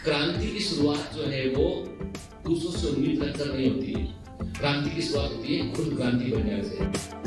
क्रांति की शुरुआत जो है वो दूसरों से उम्मीद रखकर नहीं होती है। क्रांति की शुरुआत होती है खुद क्रांति बनने से।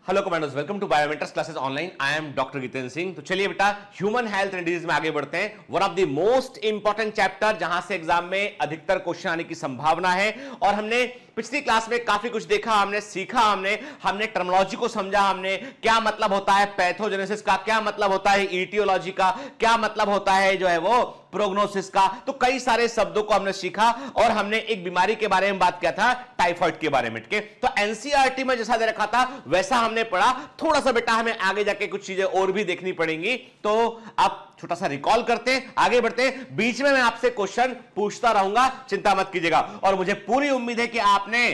Hello commanders, welcome to biometrics classes online. I am doctor Jitendra Singh. तो चलिए बेटा, ह्यूमन हेल्थ एंड डिजीज में आगे बढ़ते हैं। One of the most important chapter जहां से एग्जाम में अधिकतर क्वेश्चन आने की संभावना है। और हमने पिछली क्लास में काफी कुछ देखा, हमने सीखा, हमने टर्मिनोलॉजी को समझा, हमने क्या मतलब होता है पैथोजेनेसिस का, क्या मतलब होता है ईटियोलॉजी का, क्या मतलब होता है जो है वो प्रोग्नोसिस का। तो कई सारे शब्दों को हमने सीखा और हमने एक बीमारी के बारे में बात किया था, टाइफाइड के बारे में। तो एनसीईआरटी में जैसा दे रखा था वैसा हमने पढ़ा। थोड़ा सा बेटा हमें आगे जाके कुछ चीजें और भी देखनी पड़ेंगी, तो आप छोटा सा रिकॉल करते हैं, आगे बढ़ते हैं। बीच में मैं आपसे क्वेश्चन पूछता रहूंगा, चिंता मत कीजिएगा। और मुझे पूरी उम्मीद है कि आपने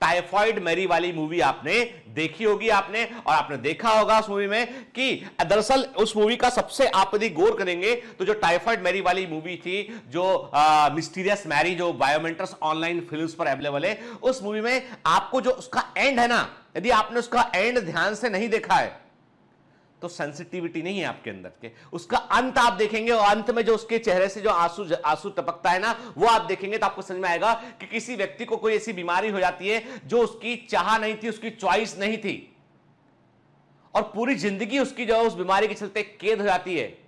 टाइफाइड मैरी वाली मूवी आपने देखी होगी, और आपने देखा होगा उस मूवी में कि दरअसल उस मूवी का सबसे आप यदि गौर करेंगे तो जो टाइफाइड मैरी वाली मूवी थी, जो मिस्टीरियस मैरी, जो बायोमेट्रिक्स ऑनलाइन फिल्म्स पर अवेलेबल है, उस मूवी में आपको जो उसका एंड है ना, यदि आपने उसका एंड ध्यान से नहीं देखा है तो सेंसिटिविटी नहीं है आपके अंदर के। उसका अंत आप देखेंगे और अंत में जो उसके चेहरे से जो आंसू टपकता है ना, वो आप देखेंगे तो आपको समझ में आएगा कि किसी व्यक्ति को कोई ऐसी बीमारी हो जाती है जो उसकी चाह नहीं थी, उसकी चॉइस नहीं थी, और पूरी जिंदगी उसकी जो उस बीमारी के चलते कैद हो जाती है।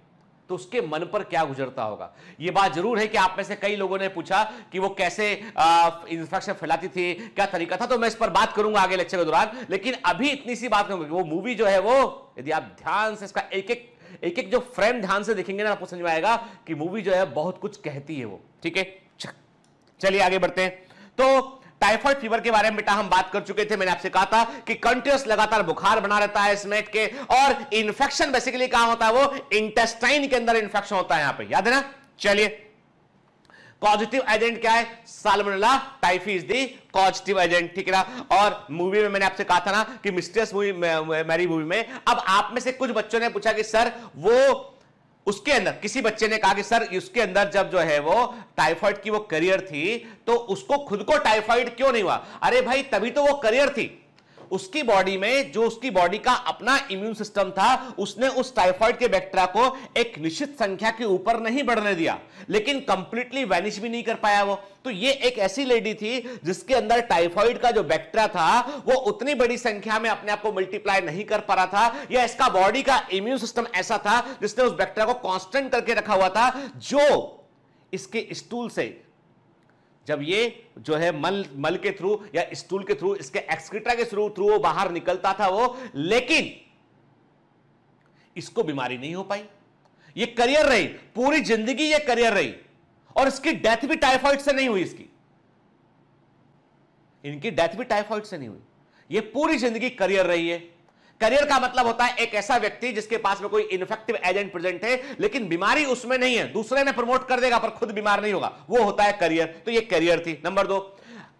तो उसके मन पर क्या गुजरता होगा। यह बात जरूर है कि आप में से कई लोगों ने पूछा कि वो कैसे इंफेक्शन फैलाती थी, क्या तरीका था, तो मैं इस पर बात करूंगा आगे लेक्चर के दौरान। लेकिन अभी इतनी सी बात करूंगा कि वो मूवी जो है वो, यदि आप ध्यान से इसका एक एक जो फ्रेम ध्यान से देखेंगे ना, आपको समझ में आएगा कि मूवी जो है बहुत कुछ कहती है वो। ठीक है, चलिए आगे बढ़ते हैं। तो टाइफाइड फीवर के बारे में बेटा हम बात कर चुके थे। मैंने आपसे कहा था कि कंटिन्यूअस लगातार बुखार बना रहता है इसमें के, और इन्फेक्शन बेसिकली कहां होता है, वो इंटेस्टाइन के अंदर इन्फेक्शन होता है यहां पे, याद है ना। चलिए, पॉजिटिव एजेंट क्या है, salmonella typhi is the positive agent, ठीक है ना। और मूवी में मैंने आपसे कहा था ना कि मिस्टीरियस मैरी मूवी में, अब आप में से कुछ बच्चों ने पूछा कि सर वो उसके अंदर, किसी बच्चे ने कहा कि सर उसके अंदर जब जो है वो टाइफाइड की वो करियर थी तो उसको खुद को टाइफाइड क्यों नहीं हुआ। अरे भाई, तभी तो वो करियर थी। उसकी बॉडी में जो उसकी बॉडी का अपना इम्यून सिस्टम था, उसने उस टाइफाइड के बैक्टीरिया को एक निश्चित संख्या के ऊपर नहीं बढ़ने दिया, लेकिन कंप्लीटली वैनिश भी नहीं कर पाया वो। तो ये एक ऐसी लेडी थी जिसके अंदर टाइफाइड का जो बैक्टीरिया था वो उतनी बड़ी संख्या में अपने आप को मल्टीप्लाई नहीं कर पा रहा था, या इसका बॉडी का इम्यून सिस्टम ऐसा था जिसने उस बैक्टीरिया को कांस्टेंट करके रखा हुआ था, जो इसके स्टूल से, जब ये जो है मल के थ्रू या स्टूल के थ्रू, इसके एक्सक्रीटा के थ्रू वो बाहर निकलता था वो, लेकिन इसको बीमारी नहीं हो पाई। ये करियर रही, पूरी जिंदगी ये करियर रही, और इसकी डेथ भी टाइफाइड से नहीं हुई। इनकी डेथ भी टाइफाइड से नहीं हुई। ये पूरी जिंदगी करियर रही है। करियर का मतलब होता है एक ऐसा व्यक्ति जिसके पास में कोई इन्फेक्टिव एजेंट प्रेजेंट है, लेकिन बीमारी उसमें नहीं है, दूसरे में प्रमोट कर देगा पर खुद बीमार नहीं होगा, वो होता है करियर। तो ये करियर थी। नंबर 2,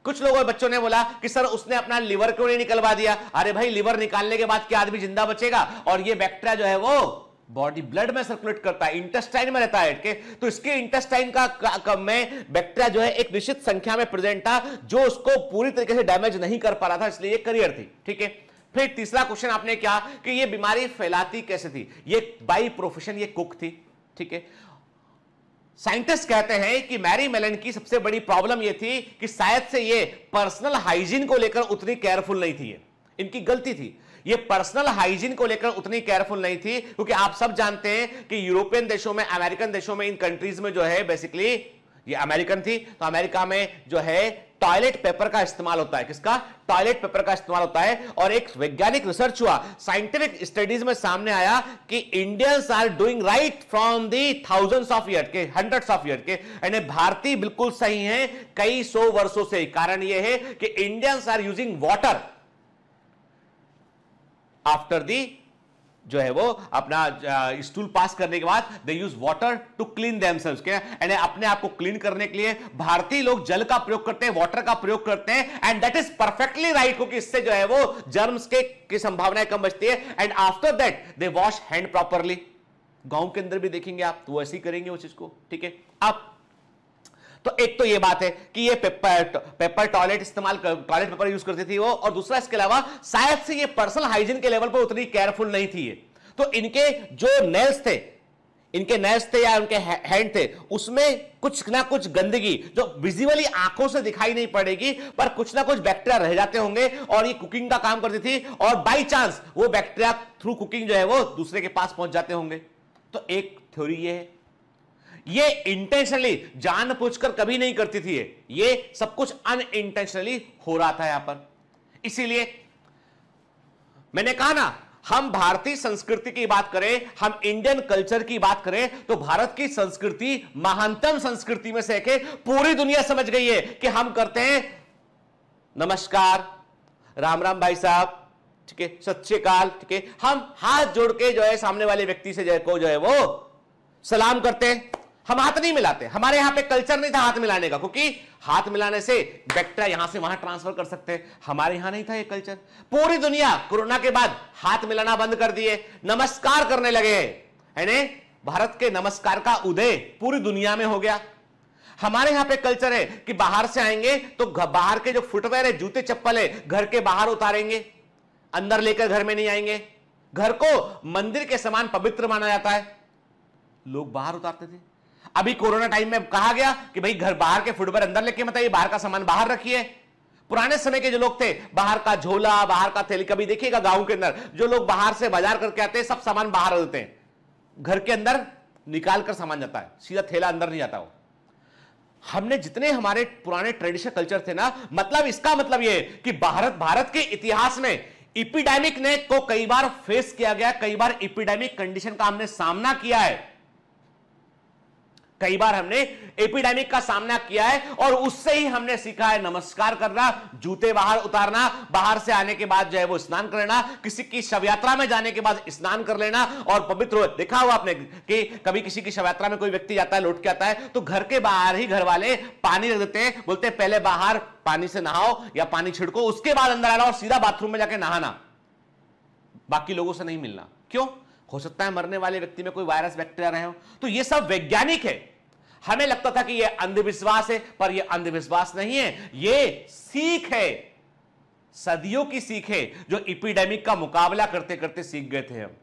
कुछ लोगों बच्चों ने बोला कि सर उसने अपना लिवर क्यों नहीं निकलवा दिया। अरे भाई, लिवर निकालने के बाद क्या आदमी जिंदा बचेगा? और ये बैक्टीरिया जो है वो बॉडी ब्लड में सर्कुलेट करता है, इंटेस्टाइन में रहता है, तो इसके इंटेस्टाइन का में बैक्टीरिया जो है एक निश्चित संख्या में प्रेजेंट था, जो उसको पूरी तरीके से डैमेज नहीं कर पा रहा था, इसलिए ये करियर थी। ठीक है, फिर तीसरा क्वेश्चन आपने क्या कि ये बीमारी फैलाती कैसे थी। ये बाई प्रोफेशन ये कुक थी। ठीक है, साइंटिस्ट कहते हैं कि मैरी मेलन की सबसे बड़ी प्रॉब्लम ये थी कि शायद से ये पर्सनल हाइजीन को लेकर उतनी केयरफुल नहीं थी। इनकी गलती थी, ये पर्सनल हाइजीन को लेकर उतनी केयरफुल नहीं थी, क्योंकि आप सब जानते हैं कि यूरोपियन देशों में, अमेरिकन देशों में, इन कंट्रीज में जो है बेसिकली ये अमेरिकन थी, तो अमेरिका में जो है टॉयलेट पेपर का इस्तेमाल होता है। किसका? टॉयलेट पेपर का इस्तेमाल होता है। और एक वैज्ञानिक रिसर्च हुआ, साइंटिफिक स्टडीज में सामने आया कि Indians are doing right from the thousands of year के, हंड्रेड्स ऑफ ईयर के, यानी भारतीय बिल्कुल सही हैं कई सौ वर्षों से। कारण यह है कि Indians are using water after the जो है वो अपना स्टूल पास करने के बाद they use water to clean themselves के, एंड अपने आप को क्लीन करने के लिए भारतीय लोग जल का प्रयोग करते हैं, वाटर का प्रयोग करते हैं, and that is perfectly right, क्योंकि इससे जो है वो जर्म्स की संभावनाएं कम बचती है। And after that they wash hand properly. गांव के अंदर भी देखेंगे आप तो ऐसे ही करेंगे उस चीज को, ठीक है। अब तो एक तो ये बात है कि ये पेपर टॉयलेट इस्तेमाल टॉयलेट पेपर यूज करती थी वो, और दूसरा इसके अलावा शायद से ये पर्सनल हाइजीन के लेवल पर उतनी केयरफुल नहीं थी ये। तो इनके जो नेल्स थे या उनके हैंड थे, उसमें कुछ ना कुछ गंदगी जो विजिबली आंखों से दिखाई नहीं पड़ेगी, पर कुछ ना कुछ बैक्टीरिया रह जाते होंगे, और ये कुकिंग का काम करती थी, और बाई चांस वो बैक्टीरिया थ्रू कुकिंग जो है वो दूसरे के पास पहुंच जाते होंगे। तो एक थ्योरी ये है, ये इंटेंशनली जानबूझकर कभी नहीं करती थी, ये सब कुछ अनइंटेंशनली हो रहा था यहां पर। इसीलिए मैंने कहा ना, हम भारतीय संस्कृति की बात करें, हम इंडियन कल्चर की बात करें, तो भारत की संस्कृति महानतम संस्कृति में से एक है। पूरी दुनिया समझ गई है कि हम करते हैं नमस्कार, राम राम भाई साहब, ठीक है, सत श्री अकाल, ठीक है, हम हाथ जोड़ के जो है सामने वाले व्यक्ति से जो है वो सलाम करते हैं, हम हाथ नहीं मिलाते। हमारे यहां पे कल्चर नहीं था हाथ मिलाने का, क्योंकि हाथ मिलाने से बैक्टीरिया यहां से वहां ट्रांसफर कर सकते हैं, हमारे यहां नहीं था ये कल्चर। पूरी दुनिया कोरोना के बाद हाथ मिलाना बंद कर दिए, नमस्कार करने लगे हैं। भारत के नमस्कार का उदय पूरी दुनिया में हो गया। हमारे यहां पे कल्चर है कि बाहर से आएंगे तो बाहर के जो फुटवेयर है, जूते चप्पल है, घर के बाहर उतारेंगे, अंदर लेकर घर में नहीं आएंगे। घर को मंदिर के समान पवित्र माना जाता है, लोग बाहर उतारते थे। अभी कोरोना टाइम में कहा गया कि भाई घर बाहर के फुटवेयर अंदर लेके मत आइए, बाहर का सामान बाहर रखिए। पुराने समय के जो लोग थे, बाहर का झोला, बाहर का थैली, कभी देखिएगा गांव के अंदर जो लोग बाहर से बाजार करके आते हैं, सब सामान बाहर देते हैं, घर के अंदर निकाल कर सामान जाता है, सीधा थैला अंदर नहीं जाता वो। हमने जितने हमारे पुराने ट्रेडिशनल कल्चर थे ना, मतलब इसका मतलब ये कि भारत के इतिहास में एपिडेमिक ने को कई बार फेस किया गया, कई बार एपिडेमिक कंडीशन का हमने सामना किया है, कई बार हमने एपिडेमिक का सामना किया है, और उससे ही हमने सीखा है नमस्कार करना, जूते बाहर उतारना, बाहर से आने के बाद जो है वो स्नान करना, किसी की शव यात्रा में जाने के बाद स्नान कर लेना और पवित्र। देखा हुआ आपने कि कभी किसी की शव यात्रा में कोई व्यक्ति जाता है, लौट के आता है, तो घर के बाहर ही घर वाले पानी रख देते हैं, बोलते हैं पहले बाहर पानी से नहाओ या पानी छिड़को, उसके बाद अंदर आना और सीधा बाथरूम में जाके नहाना, बाकी लोगों से नहीं मिलना। क्यों? हो सकता है मरने वाले व्यक्ति में कोई वायरस बैक्टीरिया रहे हो। तो ये सब वैज्ञानिक है। हमें लगता था कि ये अंधविश्वास है, पर ये अंधविश्वास नहीं है, ये सीख है, सदियों की सीख है, जो एपिडेमिक का मुकाबला करते करते सीख गए थे हम।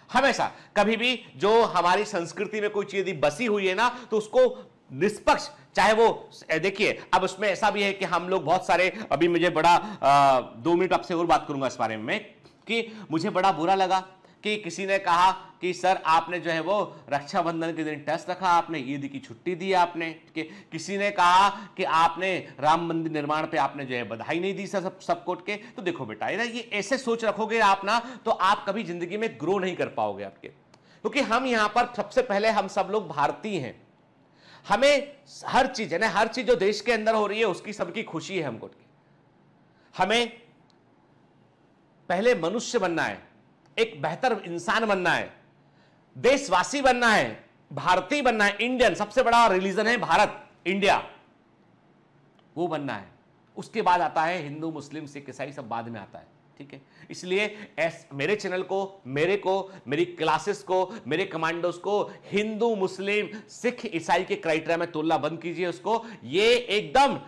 हमेशा कभी भी जो हमारी संस्कृति में कोई चीज बसी हुई है ना, तो उसको निष्पक्ष, चाहे वो देखिए, अब उसमें ऐसा भी है कि हम लोग बहुत सारे, अभी मुझे बड़ा 2 मिनट आपसे और बात करूंगा इस बारे में, कि मुझे बड़ा बुरा लगा कि किसी ने कहा कि सर आपने जो है वो रक्षाबंधन के दिन टेस्ट रखा, आपने ईद की छुट्टी दी आपने, कि किसी ने कहा कि आपने राम मंदिर निर्माण पे आपने जो है बधाई नहीं दी सब कोट के। तो देखो बेटा, ये ऐसे सोच रखोगे आप ना, तो आप कभी जिंदगी में ग्रो नहीं कर पाओगे आपके, क्योंकि हम यहां पर सबसे पहले हम सब लोग भारतीय हैं, हमें हर चीज है ना, हर चीज जो देश के अंदर हो रही है उसकी सबकी खुशी है हमको। हमें पहले मनुष्य बनना है, एक बेहतर इंसान बनना है, देशवासी बनना है, भारतीय बनना है, इंडियन, सबसे बड़ा रिलीजन है भारत, इंडिया, वो बनना है। उसके बाद आता है हिंदू, मुस्लिम, सिख, ईसाई, सब बाद में आता है, ठीक है। इसलिए मेरे चैनल को, मेरी क्लासेस को, मेरे कमांडोज को हिंदू, मुस्लिम, सिख, ईसाई के क्राइटेरिया में तोलना बंद कीजिए उसको। ये एकदम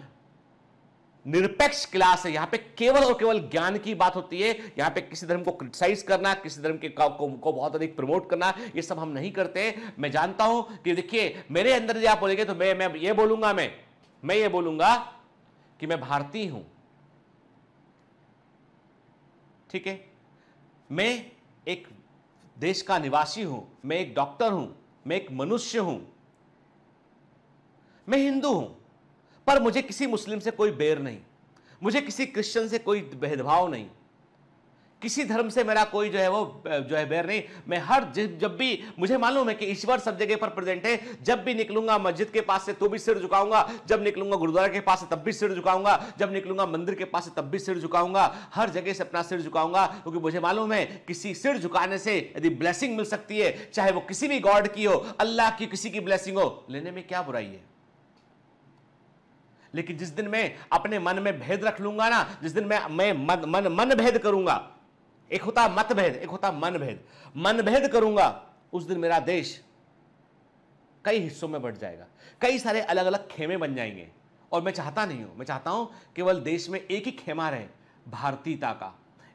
निरपेक्ष क्लास है, यहां पे केवल और केवल ज्ञान की बात होती है। यहां पे किसी धर्म को क्रिटिसाइज करना, किसी धर्म के को बहुत अधिक प्रमोट करना, ये सब हम नहीं करते। मैं जानता हूं कि देखिए, मेरे अंदर जो आप बोलेंगे तो मैं ये बोलूंगा कि मैं भारतीय हूं, ठीक है, मैं एक देश का निवासी हूं, मैं एक डॉक्टर हूं, मैं एक मनुष्य हूं, मैं हिंदू हूं, पर मुझे किसी मुस्लिम से कोई बैर नहीं, मुझे किसी क्रिश्चियन से कोई भेदभाव नहीं। किसी धर्म से मेरा कोई जो है वो जो है बैर नहीं। मैं हर जब भी मुझे मालूम है कि ईश्वर सब जगह पर प्रेजेंट है, जब भी निकलूंगा मस्जिद के पास से तो भी सिर झुकाऊंगा, जब निकलूंगा गुरुद्वारा के पास से तब भी सिर झुकाऊंगा, जब निकलूंगा मंदिर के पास से तब भी सिर झुकाऊंगा, हर जगह से अपना सिर झुकाऊंगा, क्योंकि मुझे मालूम है किसी सिर झुकाने से यदि ब्लेसिंग मिल सकती है, चाहे वो किसी भी गॉड की हो, अल्लाह की, किसी की ब्लेसिंग हो, लेने में क्या बुराई है। लेकिन जिस दिन मैं अपने मन में भेद रख लूंगा ना, जिस दिन मैं मन भेद करूंगा, एक होता मतभेद, एक होता मन भेद करूंगा, उस दिन मेरा देश कई हिस्सों में बढ़ जाएगा, कई सारे अलग अलग खेमे बन जाएंगे। और मैं चाहता नहीं हूं, मैं चाहता हूं केवल देश में एक ही खेमा रहे, भारतीयता का,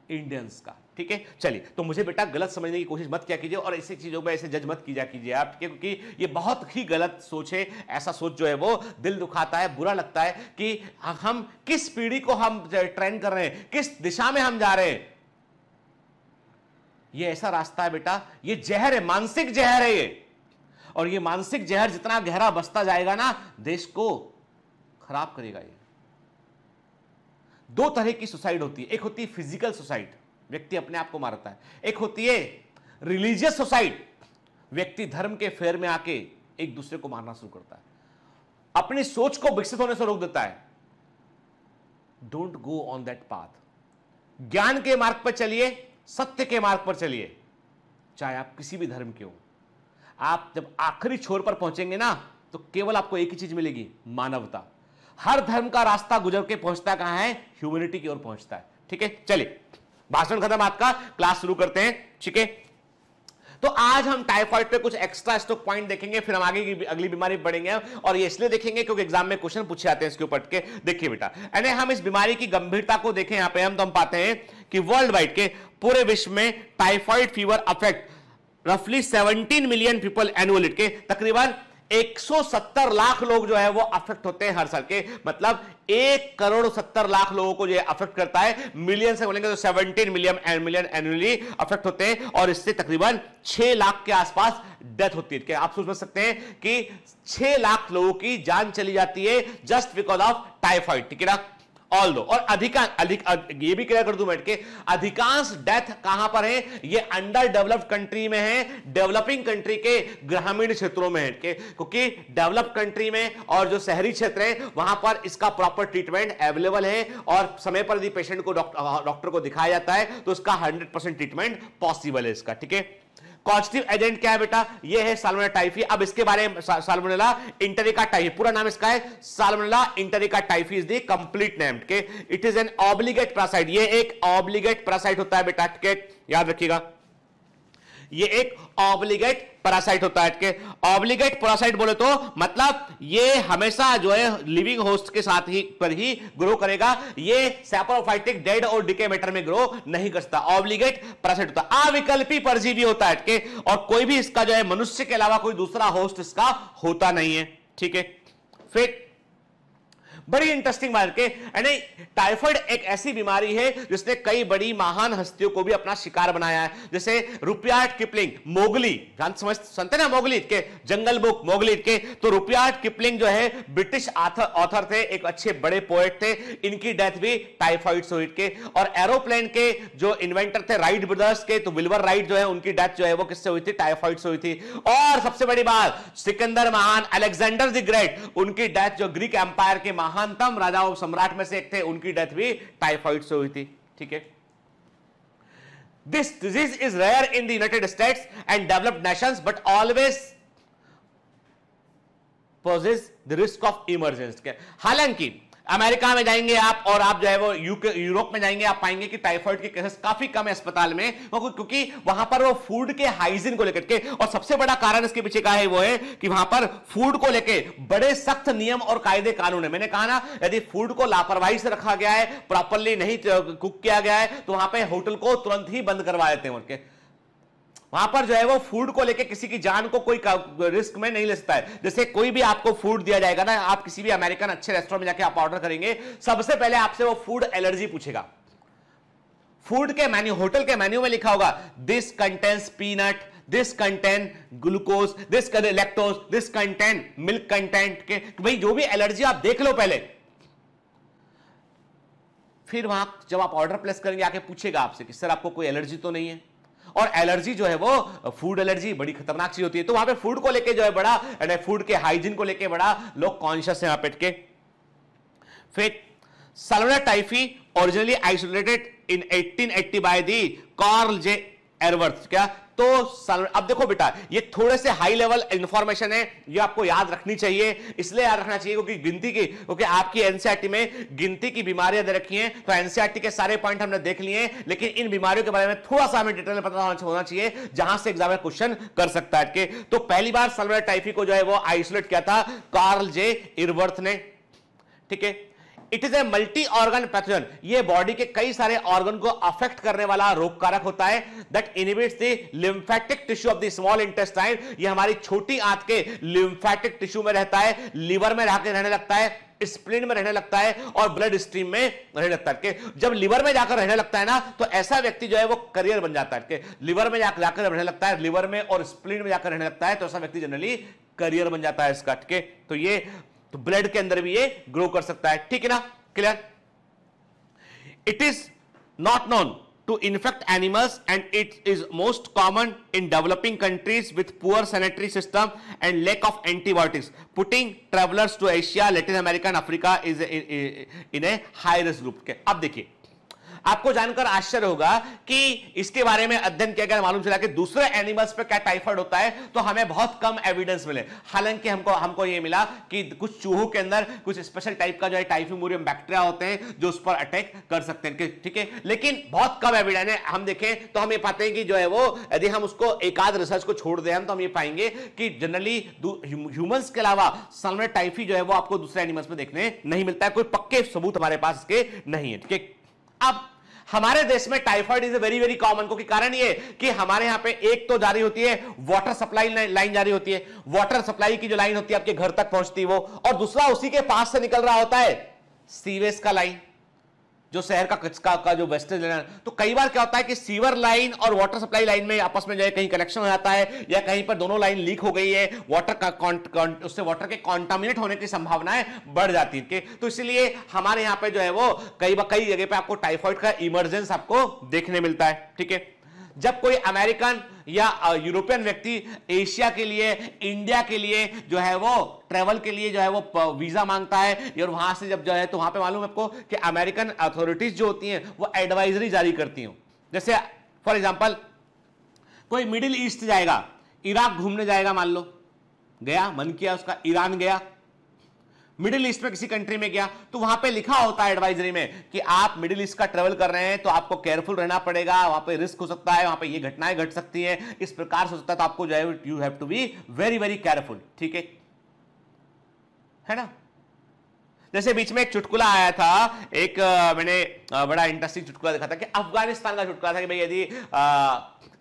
इंडियंस का। ठीक है, चलिए। तो मुझे बेटा गलत समझने की कोशिश मत किया कीजिए और ऐसी चीजों में ऐसे जज मत किया कीजिए आप, क्योंकि ये बहुत ही गलत सोच है। ऐसा सोच जो है वो दिल दुखाता है, बुरा लगता है कि हम किस पीढ़ी को हम ट्रेन कर रहे हैं, किस दिशा में हम जा रहे हैं। ये ऐसा रास्ता है बेटा, ये जहर है, मानसिक जहर है ये। और ये मानसिक जहर जितना गहरा बसता जाएगा ना, देश को खराब करेगा ये। दो तरह की सुसाइड होती है, एक होती है फिजिकल सुसाइड, व्यक्ति अपने आप को मारता है, एक होती है रिलीजियस सुसाइड, व्यक्ति धर्म के फेर में आके एक दूसरे को मारना शुरू करता है, अपनी सोच को विकसित होने से रोक देता है। Don't go on that path. ज्ञान के मार्ग पर चलिए, सत्य के मार्ग पर चलिए, चाहे आप किसी भी धर्म के हो। आप जब आखिरी छोर पर पहुंचेंगे ना, तो केवल आपको एक ही चीज मिलेगी, मानवता। हर धर्म का रास्ता गुजर के पहुंचता कहां है? ह्यूमैनिटी की ओर पहुंचता है। ठीक है, चलिए भाषण खत्म आपका, क्लास शुरू करते हैं। ठीक है, तो आज हम टाइफाइड पे कुछ एक्स्ट्रा स्टॉक पॉइंट देखेंगे, फिर हम आगे की अगली बीमारी पढ़ेंगे। और ये इसलिए देखेंगे क्योंकि एग्जाम में क्वेश्चन पूछे जाते हैं इसके ऊपर के। देखिए बेटा, यानी हम इस बीमारी की गंभीरता को देखें यहां पे हम पाते हैं कि वर्ल्ड वाइड के पूरे विश्व में टाइफाइड फीवर अफेक्ट रफली 17 मिलियन पीपल एनुअली, के तकरीबन 170 लाख लोग जो है वो अफेक्ट होते हैं हर साल के। मतलब 1,70,00,000 लोगों को ये अफेक्ट करता है। मिलियन से बोलेंगे तो 17 मिलियन एनुअली अफेक्ट होते हैं, और इससे तकरीबन 6 लाख के आसपास डेथ होती है। क्या आप सोच सकते हैं कि 6 लाख लोगों की जान चली जाती है जस्ट बिकॉज ऑफ टाइफाइड। ठीक है ना, ऑल दो। और ये भी क्लियर कर दूं बैठ के, अधिकांश डेथ कहां पर है? ये अंडर डेवलप्ड कंट्री में है, डेवलपिंग कंट्री के ग्रामीण क्षेत्रों में है। क्योंकि डेवलप्ड कंट्री में और जो शहरी क्षेत्र है वहां पर इसका प्रॉपर ट्रीटमेंट अवेलेबल है, और समय पर यदि पेशेंट को डॉक्टर को दिखाया जाता है तो इसका 100% ट्रीटमेंट पॉसिबल है इसका। ठीक है, कॉजेटिव एजेंट क्या है बेटा? ये है साल्मोनेला टाइफी। अब इसके बारे में, साल्मोनेला इंटेरिका टाइफी, पूरा नाम इसका है Salmonella enterica typhi is the complete name. के it is an obligate parasite. ये एक ऑब्लिगेट पैरासाइट होता है बेटा, के याद रखिएगा, ये एक ऑब्लिगेट पैरासाइट होता है। के ऑब्लिगेट पैरासाइट बोले तो मतलब ये हमेशा जो है लिविंग होस्ट के साथ ही पर ही ग्रो करेगा, ये सैप्रोफाइटिक डेड और डिके मैटर में ग्रो नहीं कर सकता। ऑब्लिगेट पैरासाइट होता है, अविकल्पी परजीवी होता है के, और कोई भी इसका जो है मनुष्य के अलावा कोई दूसरा होस्ट इसका होता नहीं है। ठीक है, फिर बड़ी इंटरेस्टिंग बात के, यानी टाइफाइड एक ऐसी बीमारी है जिसने कई बड़ी महान हस्तियों को भी अपना शिकार बनाया है, जैसे रुडयार्ड किपलिंग, मोगली, सुनते ना मोगली के, जंगल बुक मोगली के। तो रुडयार्ड किपलिंग जो है ब्रिटिश ऑथर थे, एक अच्छे बड़े पोएट थे, इनकी डेथ भी टाइफाइड से हुई के। और एरोप्लेन के जो इन्वेंटर थे राइट ब्रदर्स के, तो विल्बर राइट जो है उनकी डेथ जो है वो किससे हुई थी? टाइफाइड से हुई थी। और सबसे बड़ी बात, सिकंदर महान, अलेक्जेंडर द ग्रेट, उनकी डेथ जो ग्रीक एम्पायर के महानतम राजाओं सम्राट में से एक थे, उनकी डेथ भी टाइफाइड से हुई थी। ठीक है, this disease is rare in the United States and developed nations but always poses the risk of emergency. हालांकि अमेरिका में जाएंगे आप, और आप जो है वो यूरोप में जाएंगे, आप पाएंगे कि टाइफाइड के केसेस काफी कम है अस्पताल में, क्योंकि वहां पर वो फूड के हाइजीन को लेकर के, और सबसे बड़ा कारण इसके पीछे का है वो है कि वहां पर फूड को लेके बड़े सख्त नियम और कायदे कानून है। मैंने कहा ना, यदि फूड को लापरवाही से रखा गया है, प्रॉपरली नहीं कुक किया गया है, तो वहां पे होटल को तुरंत ही बंद करवा देते हैं उनके। वहां पर जो है वो फूड को लेके किसी की जान को कोई रिस्क में नहीं ले सकता है। जैसे कोई भी आपको फूड दिया जाएगा ना, आप किसी भी अमेरिकन अच्छे रेस्टोरेंट में जाके आप ऑर्डर करेंगे, सबसे पहले आपसे वो फूड एलर्जी पूछेगा। फूड के मेन्यू, होटल के मेन्यू में लिखा होगा this contains peanut, this contain glucose, this lactose, this contain milk content के। भाई जो भी एलर्जी आप देख लो पहले, फिर वहां जब आप ऑर्डर प्लेस करेंगे आके पूछेगा आपसे कि सर आपको कोई एलर्जी तो नहीं है, और एलर्जी जो है वो फूड एलर्जी बड़ी खतरनाक चीज होती है। तो वहां पे फूड को लेके जो है बड़ा, फूड के हाइजीन को लेके बड़ा लोग कॉन्शियस है वहां पे। फिर Salmonella typhi originally isolated in 1880 by the Karl J Eberth. क्या? तो अब देखो बेटा, ये थोड़े से हाई लेवल इंफॉर्मेशन है, ये आपको याद रखनी चाहिए। इसलिए याद रखना चाहिए क्योंकि आपकी एनसीईआरटी में गिनती की बीमारियां दे रखी हैं, तो एनसीईआरटी के सारे पॉइंट हमने देख लिए हैं, लेकिन इन बीमारियों के बारे में थोड़ा सा हमें डिटेल में पता होना चाहिए जहां से एग्जाम में क्वेश्चन कर सकता है। तो पहली बार साल्मोनेला टाइफी को जो है वो आइसोलेट किया था कार्ल जे एरवर्थ ने। ठीक है, it is a multi organ pathogen, ये बॉडी के कई सारे ऑर्गन को अफेक्ट करने वाला रोग कारक होता है। That inhibits the lymphatic tissue of the small intestine, ये हमारी छोटी आंत के लिम्फेटिक टिश्यू में रहता है, लिवर में रहने लगता है, स्प्लीन में रहने लगता है और ब्लड स्ट्रीम में रहने लगता है। जब लिवर में जाकर रहने लगता है ना, तो ऐसा व्यक्ति जो है वो करियर बन जाता है। लिवर में जाकर रहने लगता है, लिवर में और स्प्लीन में जाकर रहने लगता है, तो ऐसा व्यक्ति जनरली करियर बन जाता है इसका। तो ये तो ब्लड के अंदर भी ये ग्रो कर सकता है। ठीक है ना, clear? It is not known to infect animals and it is most common in developing countries with poor sanitary system and lack of antibiotics, putting travellers to Asia, Latin America and Africa is in a high risk group के। अब देखिए, आपको जानकर आश्चर्य होगा कि इसके बारे में अध्ययन किया गया, मालूम चला कि दूसरे एनिमल्स पे क्या टाइफाइड होता है, तो हमें बहुत कम एविडेंस मिले। हालांकि हमको ये मिला कि कुछ चूहों के अंदर कुछ स्पेशल टाइप का जो है टाइफिमोरियम बैक्टीरिया होते हैं जो उस पर अटैक कर सकते हैं। ठीक है, लेकिन बहुत कम एविडेंस है। हम देखें तो हम ये पाते हैं कि जो है वो, यदि हम उसको एकाध रिसर्च को छोड़ दें तो हम ये पाएंगे कि जनरली ह्यूमंस के अलावा साल्मोनेला टाइफी जो है वो आपको दूसरे एनिमल्स में देखने नहीं मिलता है। कोई पक्के सबूत हमारे पास इसके नहीं है। ठीक है, अब हमारे देश में typhoid is very very common, को कारण ये कि हमारे यहां पे एक तो जारी होती है वाटर सप्लाई लाइन जारी होती है, वाटर सप्लाई की जो लाइन होती है आपके घर तक पहुंचती है वो, और दूसरा उसी के पास से निकल रहा होता है सीवेज का लाइन, जो शहर का जो वेस्टेज लाइन। तो कई बार क्या होता है कि सीवर लाइन और वाटर सप्लाई लाइन में आपस में जो है कहीं कनेक्शन हो जाता है, या कहीं पर दोनों लाइन लीक हो गई है, वाटर का उससे वाटर के कॉन्टामिनेट होने की संभावनाएं बढ़ जाती है। तो इसलिए हमारे यहाँ पे जो है वो कई जगह पे आपको टाइफाइड का इमरजेंस आपको देखने मिलता है। ठीक है, जब कोई अमेरिकन या यूरोपियन व्यक्ति एशिया के लिए, इंडिया के लिए जो है वो ट्रेवल के लिए जो है वो वीजा मांगता है, और वहां से जब जो है तो वहां पे मालूम है आपको कि अमेरिकन अथॉरिटीज जो होती हैं वो एडवाइजरी जारी करती हैं। जैसे फॉर एग्जांपल कोई मिडिल ईस्ट जाएगा, इराक घूमने जाएगा, मान लो गया, मन किया उसका, ईरान गया, मिडिल ईस्ट में किसी कंट्री में गया, तो वहां पे लिखा होता है एडवाइजरी में कि आप मिडिल ईस्ट का ट्रेवल कर रहे हैं तो आपको केयरफुल रहना पड़ेगा, वहां पे रिस्क हो सकता है, वहां पे ये घटनाएं घट सकती हैं, इस प्रकार से हो सकता है, तो आपको जो है you have to be very very careful. ठीक है ना? जैसे बीच में एक चुटकुला आया था, एक मैंने बड़ा इंटरेस्टिंग चुटकुला देखा था कि अफगानिस्तान का चुटकुला था कि भाई यदि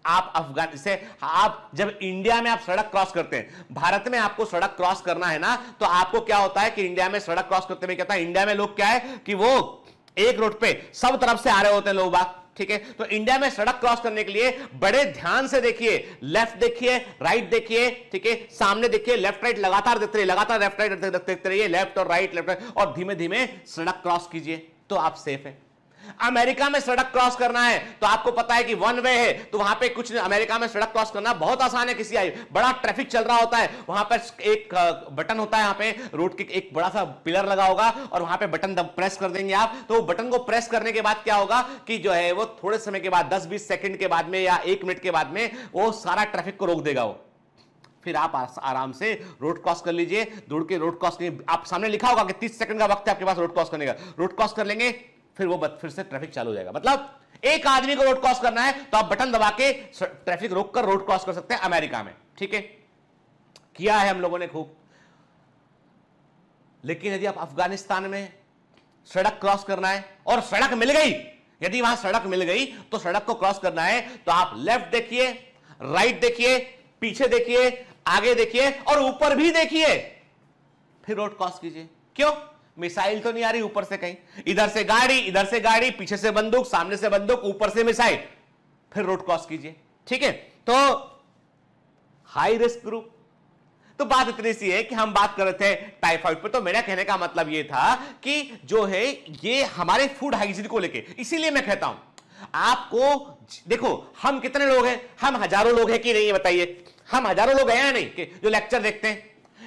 आप जब इंडिया में आप सड़क क्रॉस करते हैं, भारत में आपको सड़क क्रॉस करना है ना, तो आपको क्या होता है कि इंडिया में सड़क क्रॉस करते में क्या होता है, इंडिया में लोग क्या है कि वो एक रोड पे सब तरफ से आ रहे होते हैं लोग बाग। ठीक है, तो इंडिया में सड़क क्रॉस करने के लिए बड़े ध्यान से देखिए, लेफ्ट देखिए, राइट देखिए, ठीक है, सामने देखिए, लेफ्ट राइट लगातार देखते रहिए, लगातार लेफ्ट राइट देखते रहिए, लेफ्ट और राइट, लेफ्ट राइट, और धीमे धीमे सड़क क्रॉस कीजिए, तो आप सेफ है। अमेरिका में सड़क क्रॉस करना है तो आपको पता है कि वन वे है, तो वहां पे कुछ, अमेरिका में सड़क क्रॉस करना बहुत आसान है। किसी बड़ा ट्रैफिक चल रहा होता है, वहां पर एक बटन होता है, यहाँ पे रोड के एक बड़ा सा पिलर लगा होगा, और वहां पे बटन प्रेस कर देंगे आप, तो बटन को प्रेस करने के बाद क्या होगा कि जो है वो थोड़े समय के बाद 10-20 सेकंड के बाद में या 1 मिनट के बाद में वो सारा ट्रैफिक को रोक देगा वो, फिर आप आराम से रोड क्रॉस कर लीजिए। दौड़ के रोड क्रॉस, आप सामने लिखा होगा कि 30 सेकंड का वक्त है आपके पास रोड क्रॉस करने का, रोड क्रॉस कर लेंगे, फिर वो फिर से ट्रैफिक चालू हो जाएगा। मतलब एक आदमी को रोड क्रॉस करना है तो आप बटन दबा के ट्रैफिक रोककर रोड क्रॉस कर सकते हैं अमेरिका में। ठीक है, किया है हम लोगों ने खूब। लेकिन यदि आप अफगानिस्तान में सड़क क्रॉस करना है और सड़क मिल गई, यदि वहां सड़क मिल गई तो सड़क को क्रॉस करना है तो आप लेफ्ट देखिए, राइट देखिए, पीछे देखिए, आगे देखिए और ऊपर भी देखिए, फिर रोड क्रॉस कीजिए। क्यों? मिसाइल तो नहीं आ रही ऊपर से कहीं, इधर से गाड़ी, पीछे से बंदूक, सामने से बंदूक, ऊपर से मिसाइल, फिर रोड क्रॉस कीजिए। ठीक है, तो हाई रिस्क ग्रुप, तो बात इतनी सी है कि हम बात कर रहे थे टाइफाइड पे, तो मेरा कहने का मतलब ये था कि जो है ये हमारे फूड हाइजीन को लेके, इसीलिए मैं कहता हूं आपको, देखो हम कितने लोग हैं, हम हजारों लोग हैं कि नहीं, बताइए हम हजारों लोग हैं या नहीं कि जो लेक्चर देखते हैं।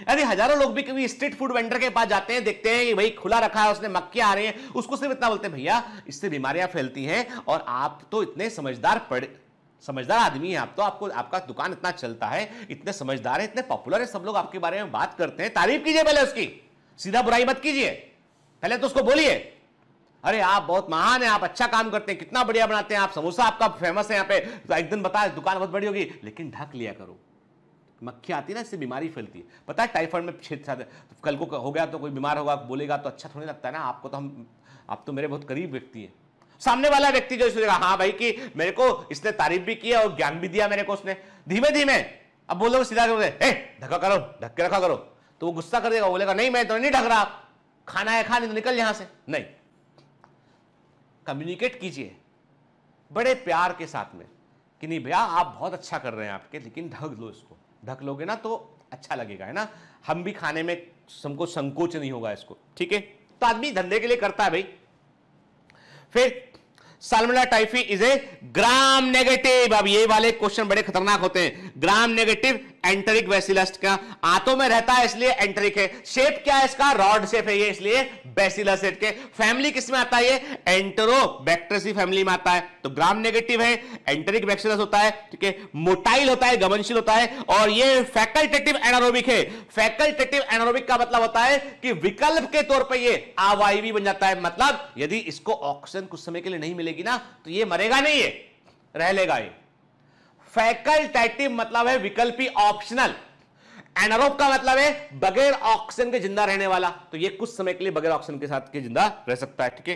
यदि हजारों लोग भी कभी स्ट्रीट फूड वेंडर के पास जाते हैं, देखते हैं कि भाई खुला रखा है, उसने मक्खियां आ रही हैं, उसको सिर्फ इतना बोलते हैं भैया इससे बीमारियां फैलती हैं, और आप तो इतने समझदार आदमी है, आप तो, आपको आपका दुकान इतना चलता है, इतने समझदार है, इतने पॉपुलर है, सब लोग आपके बारे में बात करते हैं, तारीफ कीजिए पहले उसकी, सीधा बुराई मत कीजिए, पहले तो उसको बोलिए अरे आप बहुत महान है, आप अच्छा काम करते हैं, कितना बढ़िया बनाते हैं आप, समोसा आपका फेमस है यहाँ पे, तो एक दिन बता दुकान बहुत बड़ी होगी, लेकिन ढक लिया करो, मक्खी आती है ना, इससे बीमारी फैलती है। पता है टाइफाइड में छेद कल को हो गया तो कोई बीमार होगा, बोलेगा तो अच्छा थोड़ी लगता है ना आपको, तो आप तो मेरे बहुत करीब व्यक्ति हैं। सामने वाला व्यक्ति जो सोचेगा हाँ भाई कि मेरे को इसने तारीफ भी की और ज्ञान भी दिया मेरे को उसने, धीमे धीमे अब बोलो सीधा ढका करो, ढक के रखा करो, तो वो गुस्सा कर देगा, बोलेगा नहीं मैं तो नहीं ढक रहा, खाना है खा, नहीं तो निकल यहां से। नहीं, कम्युनिकेट कीजिए बड़े प्यार के साथ में कि नहीं भैया आप बहुत अच्छा कर रहे हैं आपके, लेकिन ढक लो इसको, ढक लोगे ना तो अच्छा लगेगा, है ना, हम भी खाने में हमको संकोच नहीं होगा इसको, ठीक है। तो आदमी धंधे के लिए करता है भाई। फिर Salmonella typhi is a gram negative, अब ये वाले क्वेश्चन बड़े खतरनाक होते हैं। ग्राम नेगेटिव एंटरिक बैसिलस का आंतों में रहता है इसलिए एंटरिक है। शेप क्या है इसका, रॉड शेप है ये, इसलिए बैसिलस है। के फैमिली किसमें आता है, ये एंटेरोबैक्टेरियसी फैमिली में आता है, तो ग्राम नेगेटिव है, एंटरिक बैसिलस होता है, ठीक है, मोटाइल होता है, गमनशील होता है, और ये फैकल्टेटिव एनारोबिक है। फैकल्टेटिव एनारोबिक का मतलब होता है कि विकल्प के तौर पर ये अवायवी बन जाता है, मतलब यदि इसको ऑक्सीजन कुछ समय के लिए नहीं मिलेगी ना तो ये मरेगा नहीं, ये रह लेगा। ये फैकल्टेटिव मतलब है विकल्पी, ऑप्शनल। एनारोब का मतलब है बगैर ऑक्सीजन के जिंदा रहने वाला, तो ये कुछ समय के लिए बगैर ऑक्सीजन के साथ के जिंदा रह सकता है, ठीक है।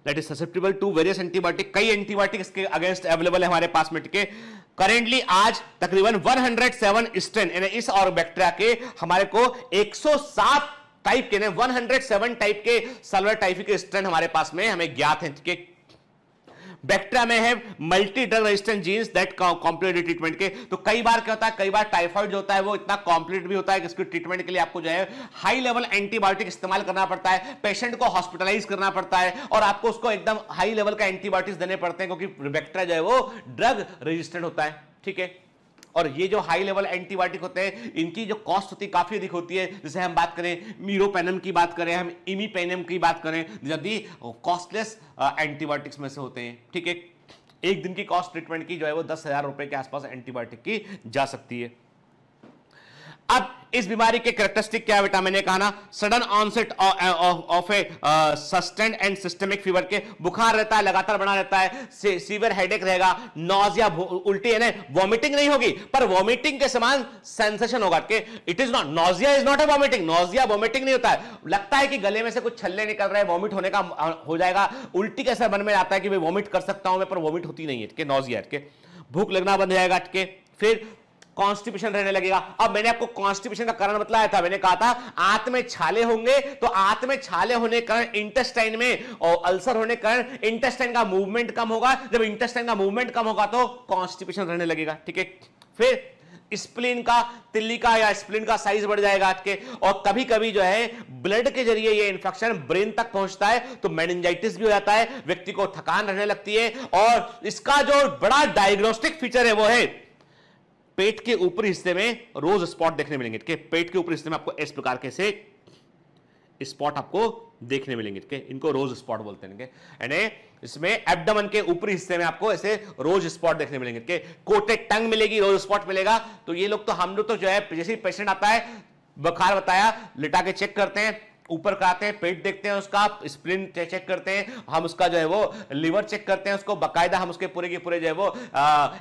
That is susceptible to various antibiotic, कई एंटीबायोटिक इसके अगेंस्ट अवेलेबल है हमारे पास में, ठीक है। करेंटली आज तकरीबन 107 स्ट्रेन इस और बैक्टीरिया के हमारे को 107 टाइप के 107 टाइप के साल्मोनेला टाइफी के स्ट्रेन हमारे पास में हमें ज्ञात हैं, ठीक है। बैक्टीरिया में है multi drug resistant genes that complicated treatment के, तो कई बार क्या होता है, कई बार टाइफाइड जो होता है वो इतना कॉम्प्लिकेटेड भी होता है कि इसके ट्रीटमेंट के लिए आपको जो है हाई लेवल एंटीबायोटिक इस्तेमाल करना पड़ता है, पेशेंट को हॉस्पिटलाइज करना पड़ता है, और आपको उसको एकदम हाई लेवल का एंटीबायोटिक्स देने पड़ते हैं, क्योंकि बैक्टीरिया जो है वो ड्रग रेजिस्टेंट होता है, ठीक है। और ये जो हाई लेवल एंटीबायोटिक होते हैं इनकी जो कॉस्ट होती है काफी अधिक होती है। जैसे हम बात करें मीरोपेनम की बात करें, हम इमीपेनम की बात करें, यदि कॉस्टलेस एंटीबायोटिक्स में से होते हैं, ठीक है। एक दिन की कॉस्ट ट्रीटमेंट की जो है वो 10,000 रुपए के आसपास एंटीबायोटिक की जा सकती है। अब इस बीमारी के कैरेक्टरिस्टिक क्या है बेटा, मैंने कहा ना, sudden onset of a sustained and systemic fever के, बुखार रहता है, लगातार बना रहता है, सीवियर हेडेक रहेगा, नॉजिया उल्टी है ना, वॉमिटिंग नहीं होगी पर वॉमिटिंग के समान सेंसेशन होगा कि it is not, nausea is not a vomiting, nausea vomiting नहीं होता है, लगता है कि गले में से कुछ छल्ले निकल रहे हैं, वॉमिट होने का हो जाएगा, उल्टी कैसे मन में आता है कि भाई वॉमिट कर सकता हूं मैं, पर वॉमिट होती नहीं है, ठीक है, नॉजिया, ठीक है। भूख लगना बंद हो जाएगा, ठीक है। फिर कॉन्स्टिपेशन रहने लगेगा। अब मैंने आपको कॉन्स्टिपेशन का कारण बतलाया था, मैंने कहा था आंत में छाले होंगे, तो आंत में छाले होने के कारण इंटेस्टाइन में और अल्सर होने के कारण इंटेस्टाइन का मूवमेंट कम होगा, जब इंटेस्टाइन का मूवमेंट कम होगा तो कॉन्स्टिपेशन रहने लगेगा, ठीक है। फिर स्प्लीन का, तिल्ली का या स्प्लीन का साइज बढ़ जाएगा, ठीक है। और कभी कभी जो है ब्लड के जरिए ये इंफेक्शन ब्रेन तक पहुंचता है तो मेनिंजाइटिस भी हो जाता है, व्यक्ति को थकान रहने लगती है। और इसका जो बड़ा डायग्नोस्टिक फीचर है वो है पेट के ऊपरी हिस्से में रोज स्पॉट देखने मिलेंगे, ठीक है। पेट के ऊपरी हिस्से में आपको इस प्रकार के से स्पॉट आपको देखने मिलेंगे, ठीक है, इनको रोज स्पॉट बोलते हैं, यानी इसमें एब्डोमेन के ऊपरी हिस्से में आपको ऐसे रोज स्पॉट देखने मिलेंगे, ठीक है। कोटेड टंग मिलेगी, रोज स्पॉट मिलेगा। तो ये लोग तो हम लोग तो जो है जैसे पेशेंट आता है, बुखार बताया, लिटा के चेक करते हैं, ऊपर कराते हैं, पेट देखते हैं उसका, स्प्लीन चेक करते हैं, हम उसका जो है वो लिवर चेक करते हैं उसको बाकायदा, हम उसके पूरे के पूरे जो है वो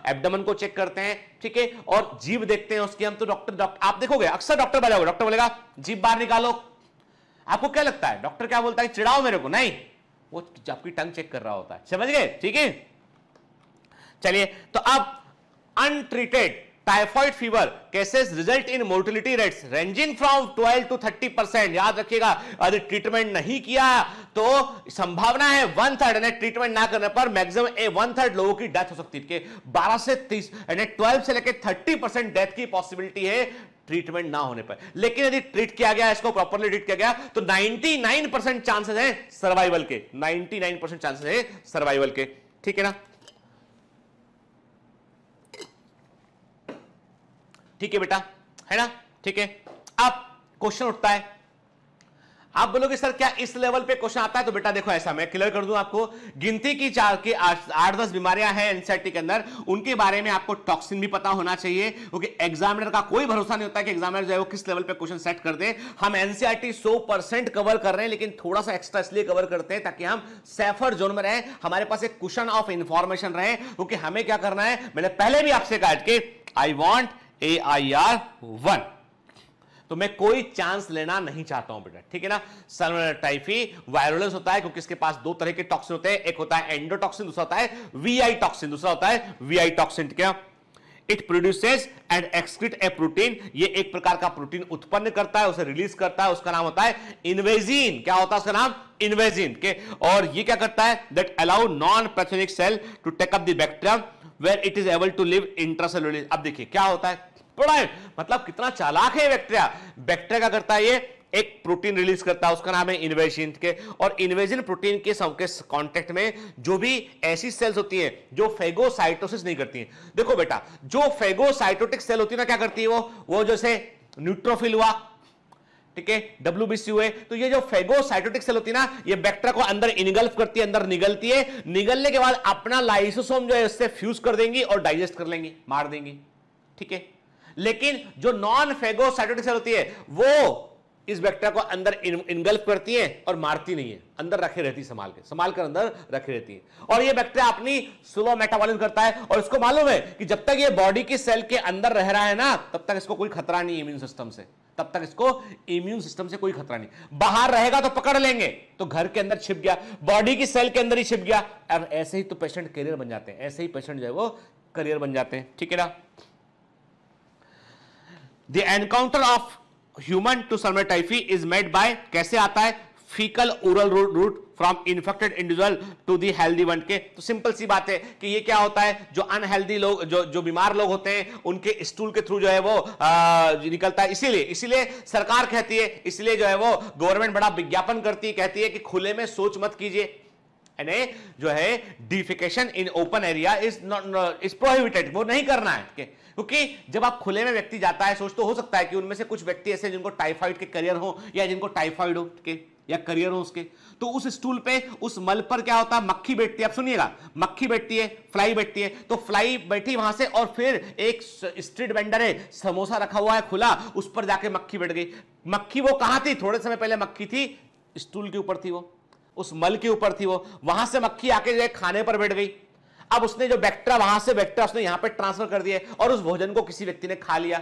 एब्डोमेन को चेक करते हैं, ठीक है। और जीभ देखते हैं उसकी हम, तो डॉक्टर आप देखोगे अक्सर डॉक्टर बताओगे, डॉक्टर बोलेगा जीभ बाहर निकालो। आपको क्या लगता है डॉक्टर क्या बोलता है, चिढ़ाओ मेरे को, नहीं, वो आपकी टंग चेक कर रहा होता है, समझ गए, ठीक है। चलिए, तो अब untreated typhoid fever cases result in mortality rates ranging from 12 to 30%। याद रखिएगा, यदि ट्रीटमेंट नहीं किया तो संभावना है 1/3, यानी ट्रीटमेंट ना करने पर मैक्सिमम 1/3 लोगों की डेथ हो सकती है। 12 से 30 यानी 12 से लेकर 30% डेथ की पॉसिबिलिटी है ट्रीटमेंट ना होने पर। लेकिन यदि ट्रीट किया गया, इसको प्रॉपरली ट्रीट किया गया, तो 99% चांसेस हैं सर्वाइवल के, 99% चांसेस हैं सर्वाइवल के। ठीक है ना? ठीक है बेटा, है ना? ठीक है। अब क्वेश्चन उठता है, आप बोलोगे सर क्या इस लेवल पे क्वेश्चन आता है? तो बेटा देखो, ऐसा मैं क्लियर कर दूं आपको, गिनती की 8-10 बीमारियां हैं एनसीईआरटी के अंदर, उनके बारे में आपको टॉक्सिन भी पता होना चाहिए, क्योंकि एग्जामिनर का कोई भरोसा नहीं होता कि एग्जामिनर जो है वो किस लेवल पे क्वेश्चन सेट कर दे। हम एनसीईआरटी 100% कवर कर रहे हैं, लेकिन थोड़ा सा एक्स्ट्रा इसलिए कवर करते हैं ताकि हम सेफर जोन में रहें, हमारे पास एक कुशन ऑफ इंफॉर्मेशन रहे, क्योंकि हमें क्या करना है, मैंने पहले भी आपसे कहा कि आई वॉन्ट AIR 1, तो मैं कोई चांस लेना नहीं चाहता हूं बेटा। ठीक है ना? सल्मोनेला टाइफी वायरुलेंस होता है क्योंकि इसके पास दो तरह के टॉक्सिन होते हैं, एक होता है एंडोटॉक्सिन, दूसरा होता है VI टॉक्सिन, दूसरा होता है VI टॉक्सिन। क्या? It produces and excrete A protein, ये एक प्रकार का प्रोटीन उत्पन्न करता है, उसे रिलीज करता है, उसका नाम होता है इन्वेजिन। क्या होता है उसका नाम? इन्वेजिन के। और ये क्या करता है? That allow non pathogenic cell to take up the bacteria where it is able to live intracellular. अब देखिए क्या होता है, बड़ा है, मतलब कितना चालाक है बैक्टीरिया। बैक्टीरिया क्या करता है, ये एक प्रोटीन रिलीज करता है, उसका नाम है इन्वेजिन के। और इन्वेजिन प्रोटीन के कांटेक्ट में जो भी ऐसी सेल्स होती हैं जो फेगोसाइटोसिस नहीं करती हैं। देखो बेटा, जो फेगोसाइटोटिक सेल होती है ना, क्या करती है वो जैसे न्यूट्रोफिल हुआ, ठीक है, WBC हुए, तो ये जो फेगोसाइटोटिक सेल होती है ना, ये बैक्टीरिया को अंदर इनगल्फ करती है, अंदर निगलती है, निगलने के बाद अपना लाइसोसोम जो है उससे फ्यूज कर देंगी और डाइजेस्ट कर लेंगी, मार देंगी। ठीक है? लेकिन जो नॉन फेगोसाइटोटिक सेल होती है वो इस बैक्टीरिया को अंदर इनगल्फ करती है और मारती नहीं है, अंदर रखे रहती है, संभाल कर अंदर रखे रहती है। और ये बैक्टीरिया अपनी स्लो मेटाबॉलिज्म करता है, और इसको मालूम है कि जब तक ये बॉडी की सेल के अंदर रह रहा है ना, तब तक इसको कोई खतरा नहीं इम्यून सिस्टम से, तब तक इसको इम्यून सिस्टम से कोई खतरा नहीं। बाहर रहेगा तो पकड़ लेंगे, तो घर के अंदर छिप गया, बॉडी की सेल के अंदर ही छिप गया। अब ऐसे ही तो पेशेंट कैरियर बन जाते हैं, ऐसे ही पेशेंट जो है वो कैरियर बन जाते हैं। ठीक है ना? The encounter of human to salmonella typhi is made by, कैसे आता है, fecal oral route from infected individual to the healthy one के। तो सिंपल सी बात है कि ये क्या होता है, जो अनहेल्दी लोग, जो बीमार लोग होते हैं, उनके स्टूल के थ्रू जो है वो निकलता है। इसीलिए सरकार कहती है, इसलिए जो है वो गवर्नमेंट बड़ा विज्ञापन करती है, कहती है कि खुले में शौच मत कीजिए, जो है defecation in open area is prohibited, वो नहीं करना है। क्योंकि जब आप खुले में व्यक्ति जाता है, सोच तो हो सकता है कि उनमें से कुछ व्यक्ति ऐसे जिनको टाइफाइड के करियर हो, या जिनको टाइफाइड हो के या करियर हो उसके, तो उस स्टूल पे, उस मल पर क्या होता है, मक्खी बैठती है। आप सुनिएगा, मक्खी बैठती है, फ्लाई बैठती है, तो फ्लाई बैठी वहां से, और फिर एक स्ट्रीट वेंडर है, समोसा रखा हुआ है खुला, उस पर जाके मक्खी बैठ गई। मक्खी वो कहां थी? थोड़े समय पहले मक्खी थी स्टूल के ऊपर थी, वो उस मल के ऊपर थी, वो वहां से मक्खी आके जो खाने पर बैठ गई। अब उसने जो बैक्टीरिया, वहां से बैक्टीरिया उसने यहां पे ट्रांसफर कर दिया, और उस भोजन को किसी व्यक्ति ने खा लिया।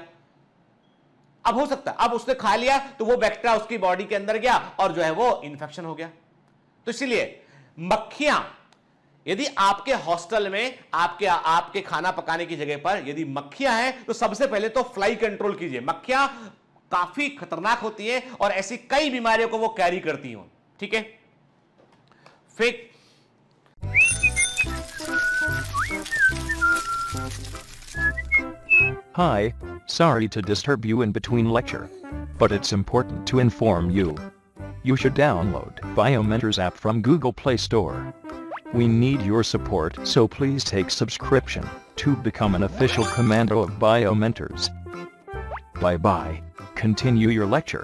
अब हो सकता है, अब उसने खा लिया तो वो बैक्टीरिया उसकी बॉडी के अंदर गया और जो है वो इन्फेक्शन हो गया। तो इसलिए मक्खियां, यदि आपके हॉस्टल में आपके खाना पकाने की जगह पर यदि मक्खियां हैं, तो सबसे पहले तो फ्लाई कंट्रोल कीजिए। मक्खियां काफी खतरनाक होती है और ऐसी कई बीमारियों को वो कैरी करती हो। ठीक है? फिर Hi, sorry to disturb you in between lecture, but it's important to inform you. You should download Biomentors app from Google Play Store. We need your support, so please take subscription to become an official commando of Biomentors. Bye bye. Continue your lecture.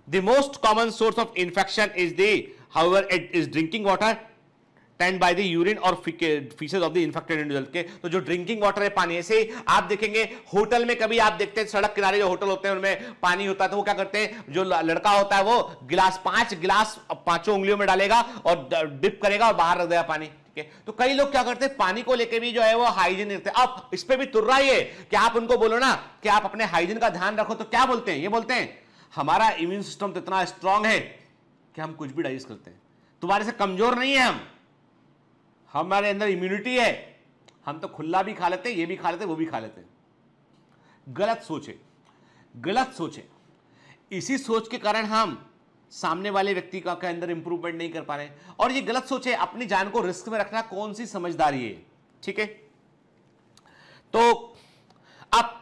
The most common source of infection is however, it is drinking water tend by the urine और faeces of the infected individual के। तो जो drinking water है, पानी, ऐसे आप देखेंगे hotel में, कभी आप देखते हैं सड़क किनारे जो होटल होते हैं उनमें पानी होता है, तो वो क्या करते हैं, जो लड़का होता है वो 5 गिलास पांचों उंगलियों में डालेगा और डिप करेगा और बाहर रख देगा पानी। ठीक है? तो कई लोग क्या करते हैं, पानी को लेकर भी जो है वो हाइजीन रखते हैं। अब इस पे भी तुर रहा है कि आप उनको बोलो ना कि आप अपने हाइजीन का ध्यान रखो, तो क्या बोलते हैं, ये बोलते हैं हमारा इम्यून सिस्टम तो इतना स्ट्रांग है कि हम कुछ भी डाइजेस्ट करते हैं, तुम्हारे से कमजोर नहीं है, हमारे अंदर इम्यूनिटी है, हम तो खुला भी खा लेते हैं, ये भी खा लेते हैं, वो भी खा लेते हैं। गलत सोचे। इसी सोच के कारण हम सामने वाले व्यक्ति का के अंदर इंप्रूवमेंट नहीं कर पा रहे, और ये गलत सोच है। अपनी जान को रिस्क में रखना कौन सी समझदारी है? ठीक है? तो अब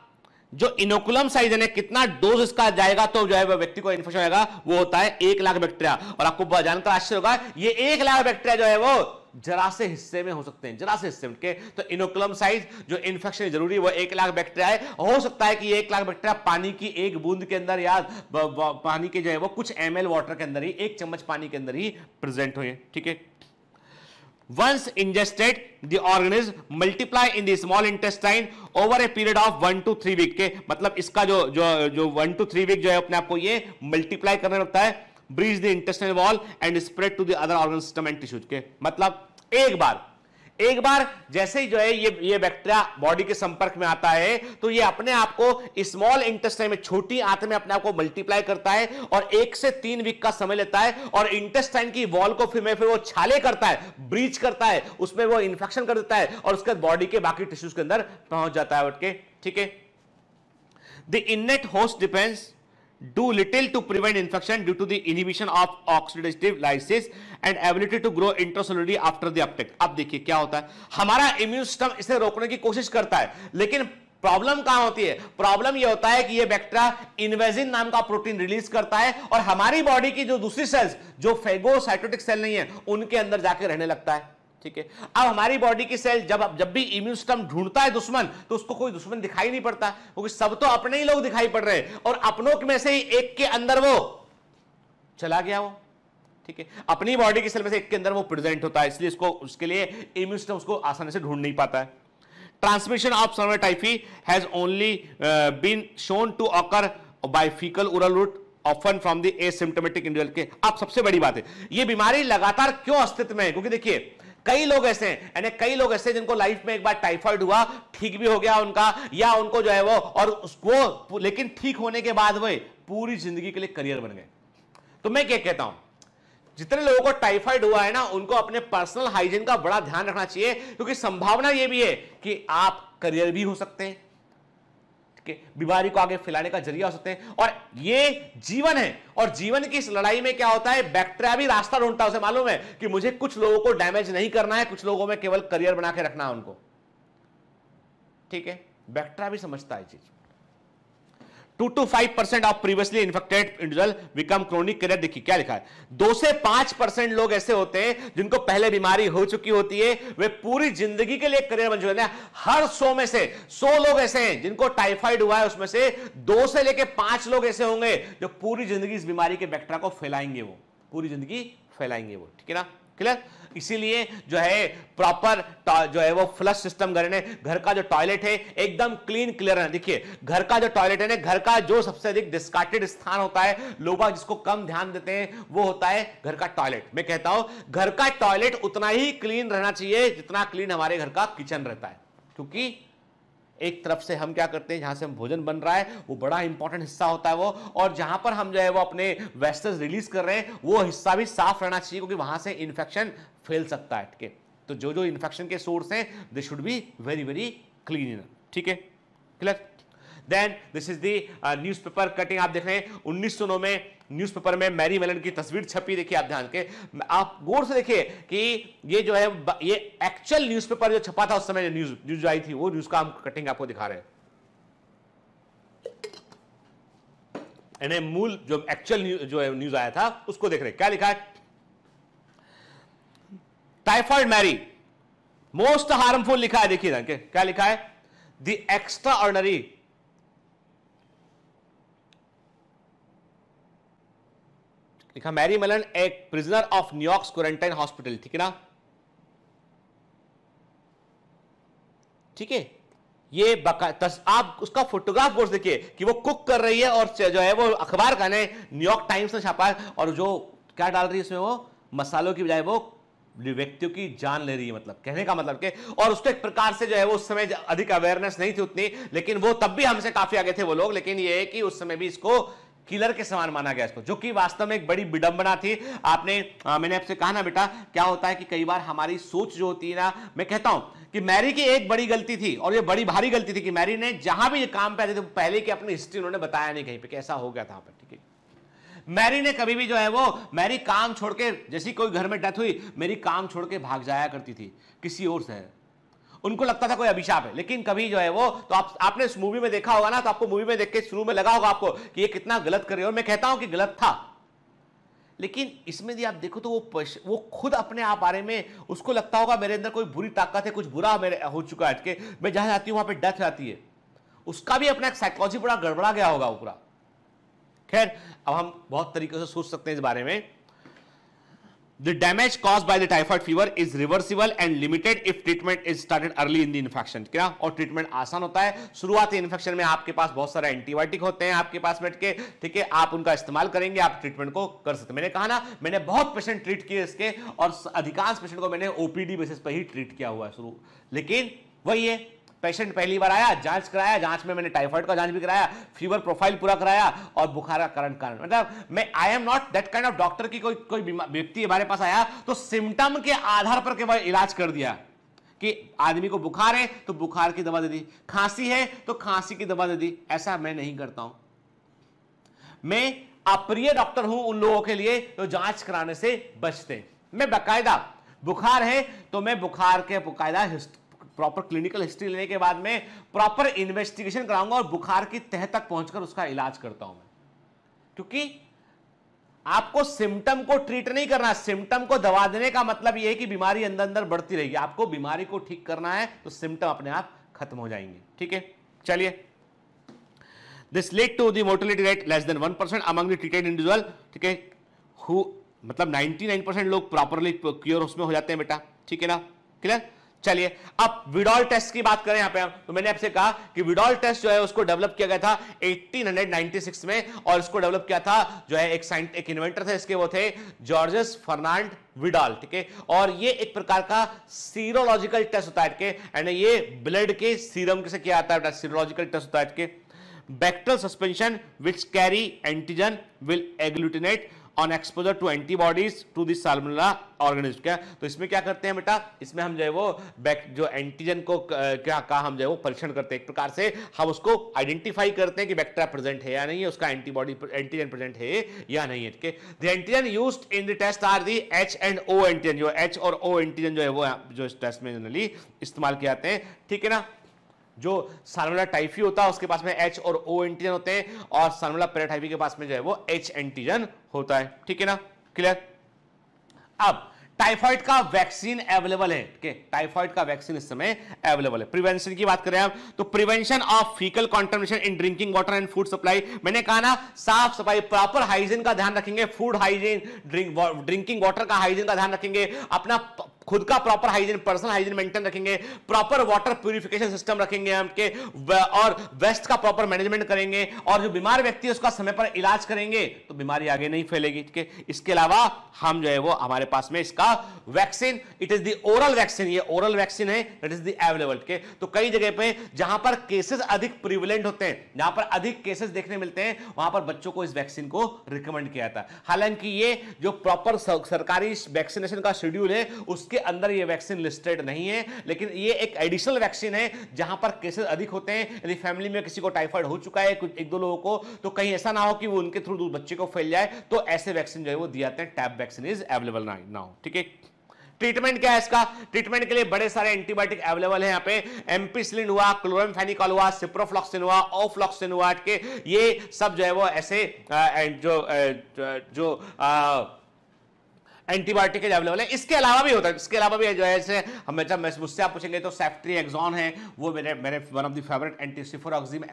जो इनोकुलम साइज है कितना डोज इसका जाएगा तो जो है वह व्यक्ति को इन्फेक्शन आएगा, वो होता है 1 लाख बैक्टीरिया। और आपको जानकर आश्चर्य होगा ये 1 लाख बैक्टीरिया जो है वो जरा से हिस्से में हो सकते हैं, जरा से हिस्से में के। तो इनोकुलम साइज जो इन्फेक्शन जरूरी है वो 1 लाख बैक्टीरिया है। हो सकता है कि ये 1 लाख बैक्टीरिया पानी की एक बूंद के अंदर या पानी के जो है वो कुछ ml वाटर के अंदर ही, 1 चम्मच पानी के अंदर ही प्रेजेंट हुए। ठीक है। Once ingested, the organism multiply in the small intestine over a period of 1 to 3 week के मतलब इसका जो 1 to 3 वीक जो है अपने आप को ये मल्टीप्लाई करने लगता है, breach the intestinal wall and spread to the other organ system and tissues के मतलब एक बार जैसे ही जो है ये बैक्टीरिया बॉडी के संपर्क में आता है तो ये अपने आप को स्मॉल इंटेस्टाइन में, छोटी आंत में अपने आप को मल्टीप्लाई करता है और 1 से 3 वीक का समय लेता है और इंटेस्टाइन की वॉल को फिर वो छाले करता है, ब्रीच करता है, उसमें वो इंफेक्शन कर देता है और उसके बाद बॉडी के बाकी टिश्यूज के अंदर पहुंच जाता है उठ के। ठीक है। The इनेट host defence do little to prevent infection due to the inhibition of oxidative lysis and ability to grow intracellularly after the uptake। अब देखिए क्या होता है, हमारा इम्यून सिस्टम इसे रोकने की कोशिश करता है, लेकिन प्रॉब्लम कहां होती है? प्रॉब्लम यह होता है कि यह बैक्टीरिया इन्वेजिन नाम का प्रोटीन रिलीज करता है और हमारी बॉडी की जो दूसरी सेल्स जो फेगोसाइटोटिक सेल नहीं है उनके अंदर जाके रहने लगता है। ठीक है। अब हमारी बॉडी की सेल जब भी इम्यून सिस्टम ढूंढता है दुश्मन तो उसको कोई दुश्मन दिखाई नहीं पड़ता, क्योंकि सब तो अपने ही लोग दिखाई पड़ रहे हैं और अपनों में से ही एक के अंदर वो चला गया वो। ठीक है। अपनी बॉडी की सेल में से एक के अंदर वो प्रेजेंट होता है, इसलिए इसको उसके लिए इम्यून सिस्टम उसको आसानी से ढूंढ नहीं पाता है। Transmission of salmonella typhi has only been shown to occur by fecal oral route often from the asymptomatic individual के। अब सबसे बड़ी बात है, ये बीमारी लगातार क्यों अस्तित्व में है? क्योंकि देखिए कई लोग ऐसे हैं, जिनको लाइफ में एक बार टाइफाइड हुआ, ठीक भी हो गया उनका, या उनको जो है वो और उसको लेकिन ठीक होने के बाद वो पूरी जिंदगी के लिए करियर बन गए। तो मैं क्या कहता हूं, जितने लोगों को टाइफाइड हुआ है ना उनको अपने पर्सनल हाइजीन का बड़ा ध्यान रखना चाहिए, क्योंकि संभावना यह भी है कि आप करियर भी हो सकते हैं, बीमारी को आगे फैलाने का जरिया हो सकते हैं। और ये जीवन है और जीवन की इस लड़ाई में क्या होता है, बैक्टीरिया भी रास्ता ढूंढता है। उसे मालूम है कि मुझे कुछ लोगों को डैमेज नहीं करना है, कुछ लोगों में केवल करियर बना के रखना है उनको। ठीक है। बैक्टीरिया भी समझता है चीज। 2 to 5% of previously infected individual become chronic career. देखिए क्या लिखा है, 2 से 5% लोग ऐसे होते हैं जिनको पहले बीमारी हो चुकी होती है, वे पूरी जिंदगी के लिए करियर बन चुके हैं। हर 100 में से 100 लोग ऐसे हैं जिनको टाइफाइड हुआ है, उसमें से 2 से लेके 5 लोग ऐसे होंगे जो पूरी जिंदगी इस बीमारी के बैक्टीरिया को फैलाएंगे, वो पूरी जिंदगी फैलाएंगे वो। ठीक है ना, क्लियर? इसीलिए जो है प्रॉपर जो है वो फ्लश सिस्टम घर का जो टॉयलेट है एकदम क्लीन क्लियर है। देखिए घर का जो टॉयलेट है ना, घर का जो सबसे अधिक डिस्कार्टेड स्थान होता है, लोग जिसको कम ध्यान देते हैं, वो होता है घर का टॉयलेट। मैं कहता हूं घर का टॉयलेट उतना ही क्लीन रहना चाहिए जितना क्लीन हमारे घर का किचन रहता है, क्योंकि एक तरफ से हम क्या करते हैं, जहां से हम भोजन बन रहा है वो बड़ा इंपॉर्टेंट हिस्सा होता है वो, और जहां पर हम जो है वो अपने वेस्टेज रिलीज कर रहे हैं वो हिस्सा भी साफ रहना चाहिए, क्योंकि वहां से इंफेक्शन फैल सकता है। ठीक है। तो जो इंफेक्शन के सोर्स हैं they should be very very clean. ठीक है, clear? Then this is the newspaper cutting. आप देख रहे हैं 1909 में न्यूज़पेपर में मैरी मेलन की तस्वीर छपी। देखिए आप ध्यान के, आप गौर से देखिए कि ये जो है ये एक्चुअल न्यूज़पेपर जो छपा था उस समय न्यूज आई थी, वो न्यूज का हम कटिंग आपको दिखा रहे हैं। यानी मूल जो एक्चुअल जो है न्यूज आया था उसको देख रहे हैं। क्या लिखा है, टाइफाइड मैरी मोस्ट हार्मफुल लिखा है। देखिए क्या लिखा है, द एक्स्ट्रा ऑर्डिनरी लिखा, मैरी मेलन एक prisoner of New York quarantine hospital. ठीक है ना, ठीक है। ये आप उसका फोटोग्राफ कोर्स देखिए कि वो कुक कर रही है और जो है वो अखबार का न्यूयॉर्क टाइम्स ने छापा है, और जो क्या डाल रही है उसमें, वो मसालों की बजाय वो व्यक्तियों की जान ले रही है। मतलब कहने का मतलब के, और उसको एक प्रकार से जो है वो उस समय अधिक अवेयरनेस नहीं थी उतनी, लेकिन वो तब भी हमसे काफी आगे थे वो लोग, लेकिन ये है कि उस समय भी इसको किलर के समान माना गया इसको, जो कि वास्तव में एक बड़ी विडंबना थी। मैंने आपसे कहा ना बेटा, क्या होता है कि कई बार हमारी सोच जो होती है ना, मैं कहता हूं कि मैरी की एक बड़ी गलती थी, और ये बड़ी भारी गलती थी कि मैरी ने जहां भी ये काम पे आते थे पहले की अपनी हिस्ट्री उन्होंने बताया नहीं कहीं पे कैसा हो गया था पर। ठीक है, मैरी ने कभी भी जो है वो, मैरी काम छोड़ के, जैसी कोई घर में डेथ हुई, मेरी काम छोड़ के भाग जाया करती थी किसी और शहर, उनको लगता था कोई अभिशाप है, लेकिन कभी जो है वो, तो आपने इस मूवी में देखा होगा ना, तो आपको मूवी में देख के शुरू में लगा होगा आपको कि ये कितना गलत कर रही है, और मैं कहता हूं कि गलत था, लेकिन इसमें यदि आप देखो तो वो खुद अपने आप बारे में उसको लगता होगा मेरे अंदर कोई बुरी ताकत है, कुछ बुरा मेरे हो चुका है कि मैं जहां जाती हूं वहां पे डेथ आती है, उसका भी अपना एक साइकोलॉजी बड़ा गड़बड़ा गया होगा वो पूरा। खैर, अब हम बहुत तरीके से सोच सकते हैं इस बारे में। The damage caused by the typhoid fever is reversible and limited if treatment is started early in the infection। क्या? और ट्रीटमेंट आसान होता है। शुरुआती इन्फेक्शन में आपके पास बहुत सारे एंटीबायोटिक होते हैं आपके पास बैठ के, ठीक है, आप उनका इस्तेमाल करेंगे, आप ट्रीटमेंट को कर सकते हैं। मैंने कहा ना, मैंने बहुत पेशेंट ट्रीट किए इसके, और अधिकांश पेशेंट को मैंने ओपीडी बेसिस पर ही ट्रीट किया हुआ है शुरू। लेकिन वही है, पेशेंट पहली बार आया, जांच कराया, जांच में मैंने टाइफाइड का जांच भी कराया, फीवर प्रोफाइल पूरा कराया, और बुखार का कारण मतलब मैं I am not that kind of doctor की कोई व्यक्ति हमारे पास आया तो सिम्टम के आधार पर केवल इलाज कर दिया कि आदमी को बुखार है तो बुखार की दवा दे दी, खांसी है तो खांसी की दवा दे दी। ऐसा मैं नहीं करता हूं। मैं अप्रिय डॉक्टर हूं उन लोगों के लिए जो जांच कराने से बचते हैं। मैं बाकायदा, बुखार है तो मैं बुखार के बाकायदा प्रॉपर क्लिनिकल हिस्ट्री लेने के बाद में प्रॉपर इन्वेस्टिगेशन कराऊंगा और बुखार की तह तक पहुंचकर उसका इलाज करता हूं मैं, क्योंकि आपको सिम्टम को ट्रीट नहीं करना। सिम्टम को दवा देने का मतलब यह है कि बीमारी अंदर अंदर बढ़ती रहेगी। आपको बीमारी को ठीक करना है तो सिम्टम अपने आप खत्म हो जाएंगे। ठीक है, चलिए। This lead to the mortality rate less than 1% among the treated individual. ठीक है, मतलब 99% लोग प्रॉपरली क्योर उसमें हो जाते हैं बेटा। ठीक है ना, क्लियर। चलिए, अब विडॉल टेस्ट की बात करें यहां पे हम, तो मैंने आपसे कहा कि विडॉल टेस्ट जो है उसको डेवलप किया गया था 1896 में, और इसको डेवलप किया था जो है एक इन्वेंटर थे इसके, वो थे जॉर्जेस फर्नांड विडॉल। ठीक है, और ये एक प्रकार का सीरोलॉजिकल टेस्ट होता है, एंड ये ब्लड के सीरम से किया जाता है, सीरोलॉजिकल टेस्ट होता है। Bacterial suspension which carry antigen will agglutinate on exposure to antibodies to the Salmonella organism. क्या? तो इसमें क्या करते हैं बेटा, इसमें हम जो है वो जो एंटीजन को क्या का हम जो है वो परीक्षण करते हैं। एक प्रकार से हम उसको आइडेंटिफाई करते हैं कि बैक्टीरिया प्रेजेंट है या नहीं है, उसका एंटीबॉडी एंटीजन प्रेजेंट है या नहीं है। ठीक है, the antigen used in the test are the H and O antigen. जो H और O एंटीजन जो है वो जो इस टेस्ट में जनरली इस्तेमाल किए जाते हैं। ठीक है ना, जो साल्मोनेला टाइफी होता है उसके पास में H और O एंटीजन होते हैं, और साल्मोनेला पैराटाइफी के पास में जो है वो H एंटीजन होता है। ठीक है ना, क्लियर। अब टाइफाइड का वैक्सीन अवेलेबल है। टाइफाइड का वैक्सीन इस समय अवेलेबल है। प्रिवेंशन की बात करें हम, तो prevention of faecal contamination in drinking water and food supply. मैंने कहा ना, साफ सफाई, प्रॉपर हाइजीन का ध्यान रखेंगे, फूड हाइजीन, ड्रिंकिंग वाटर का हाइजीन का ध्यान रखेंगे, अपना खुद का proper hygiene, personal hygiene maintain रखेंगे, प्रॉपर वाटर प्यूरिफिकेशन सिस्टम रखेंगे हमके, और वेस्ट का प्रॉपर मैनेजमेंट करेंगे, और जो बीमार व्यक्ति है उसका समय पर इलाज करेंगे तो बीमारी आगे नहीं फैलेगी। ठीक है, इसके अलावा हम जो है वो हमारे पास में इसका vaccine, it is the oral vaccine, ये ओरल वैक्सीन है, दैट इज द अवेलेबल। के तो कई जगह पे जहां पर केसेस अधिक प्रिविलेंट होते हैं, जहां पर अधिक केसेस देखने मिलते हैं, वहां पर बच्चों को इस वैक्सीन को रिकमेंड किया जाता है। हालांकि ये जो प्रॉपर सरकारी वैक्सीनेशन का शेड्यूल है उसके अंदर ये वैक्सीन लिस्टेड नहीं है, लेकिन ये एक एडिशनल वैक्सीन है जहां पर केसेस अधिक होते हैं। यदि फैमिली में किसी को टाइफाइड हो चुका है, कुछ एक दो लोगों को, तो कहीं ऐसा ना हो कि वो उनके थ्रू बच्चे को फैल जाए, तो ऐसे वैक्सीन जो है वो दिए जाते हैं। Tab vaccine is available now. ठीक है, ट्रीटमेंट क्या है इसका? ट्रीटमेंट के लिए बड़े सारे एंटीबायोटिक अवेलेबल है यहाँ पे। एम्पिसिलिन हुआ, क्लोरामफेनिकॉल हुआ, सिप्रोफ्लॉक्सिन हुआ, ओफ्लॉक्सिन हुआ, ये सब जो है वो ऐसे जो एंटीबायोटिक अवेलेबल है। इसके अलावा भी होता है, इसके अलावा भी जो है, जैसे हम जब मुझसे आप पूछेंगे तो सेफ्ट्रिएक्सोन है, वो मेरे one of the favourite anti cefuroxime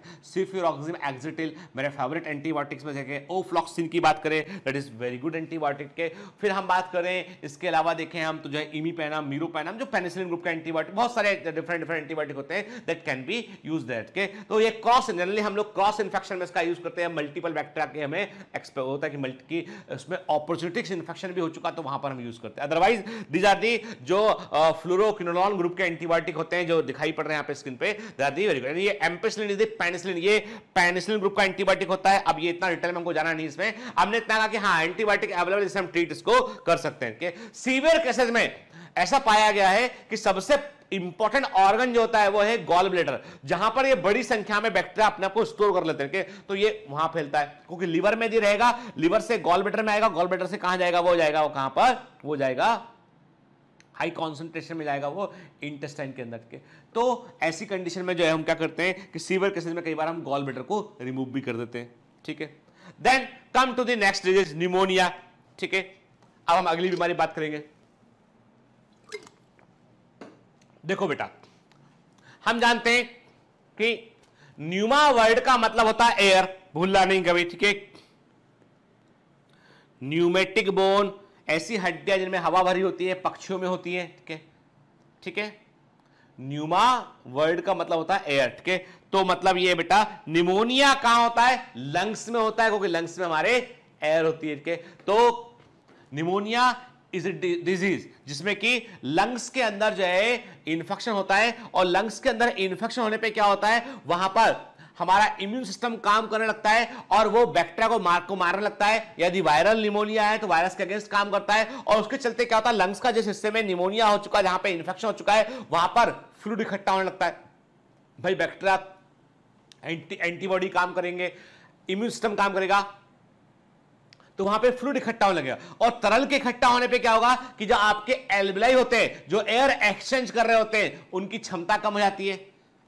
axetil मेरे फेवरेट एंटीबायोटिक्स में से। ओफ्लॉक्सिन की बात करें, that is very good antibiotic के। फिर हम बात करें इसके अलावा देखें हम तो जो है इमीपेनम, मीरोपेनम, जो पेनिसिलिन ग्रुप का एंटीबायोटिक, बहुत सारे डिफरेंट एंटीबायोटिक होते हैं that can be use that के। तो ये क्रॉस, जनरली हम लोग क्रॉस इन्फेक्शन में इसका यूज करते हैं। मल्टीपल बैक्टीरिया के हमें एक्सपेक्ट होता है कि उसमें अपॉर्चुनिटिक इन्फेक्शन भी हो चुका तो वहां पर हम यूज करते हैं। अदरवाइज दीज आर दी जो फ्लोरोक्विनोलोन ग्रुप के एंटीबायोटिक होते हैं जो दिखाई पड़ रहे हैं यहाँ पे स्क्रीन पे, they are the very good. ये एम्पिसिलिन इज द पेनिसिलिन, ये पेनिसिलिन ग्रुप का एंटीबायोटिक होता है। अब ये इतना डिटेल में हमको जाना नहीं इसमें, हमने इतना कहा कि हाँ एंटीबायोटिक अवेलेबल, जिससे हम ट्रीट इसको कर सकते हैं। सीवियर केसेस में ऐसा पाया गया है कि सबसे इंपॉर्टेंट ऑर्गन जो होता है वो है गॉल ब्लैडर, जहां पर ये बड़ी संख्या में बैक्टीरिया अपने आप को स्टोर कर लेते हैं, तो ये वहां फैलता है, क्योंकि लिवर में यदि रहेगा, लिवर से गॉल ब्लैडर में आएगा, गॉल ब्लैडर से कहां जाएगा, वो जाएगा, वो कहां पर, वो जाएगा हाई कॉन्सेंट्रेशन में जाएगा वो इंटेस्टाइन के अंदर के। तो ऐसी कंडीशन में जो है हम क्या करते हैं कि सीवियर केसेस में कई बार हम गॉल ब्लैडर को रिमूव भी कर देते हैं, ठीक है। Then come to the next disease, pneumonia, ठीक है। अब हम अगली बीमारी बात करेंगे। देखो बेटा, हम जानते हैं कि न्यूमा वर्ड का मतलब होता है एयर, भूलना नहीं कभी, ठीक है। न्यूमेटिक बोन, ऐसी हड्डियां जिनमें हवा भरी होती है, पक्षियों में होती है, ठीक है, ठीक है। न्यूमा वर्ड का मतलब होता है एयर, ठीक है। तो मतलब ये बेटा निमोनिया कहां होता है, लंग्स में होता है, क्योंकि लंग्स में हमारे एयर होती है, ठीक है। तो निमोनिया इज ए डिजीज जिसमें कि लंग्स के अंदर जो है इंफेक्शन होता है, और लंग्स के अंदर इंफेक्शन होने पे क्या होता है, वहां पर हमारा इम्यून सिस्टम काम करने लगता है और वो बैक्टीरिया को मारने लगता है। यदि वायरल निमोनिया है तो वायरस के अगेंस्ट काम करता है, और उसके चलते क्या होता है, लंग्स का जिस हिस्से में निमोनिया हो चुका है, जहां पे इंफेक्शन हो चुका है, वहां पर फ्लूइड इकट्ठा होने लगता है। भाई बैक्टीरिया एंटीबॉडी काम करेंगे, इम्यून सिस्टम काम करेगा, तो वहां पे फ्लूइड इकट्ठा होने लगेगा। और तरल के इकट्ठा होने पे क्या होगा कि जो आपके एल्वेलाई होते हैं, जो एयर एक्सचेंज कर रहे होते हैं, उनकी क्षमता कम हो जाती है,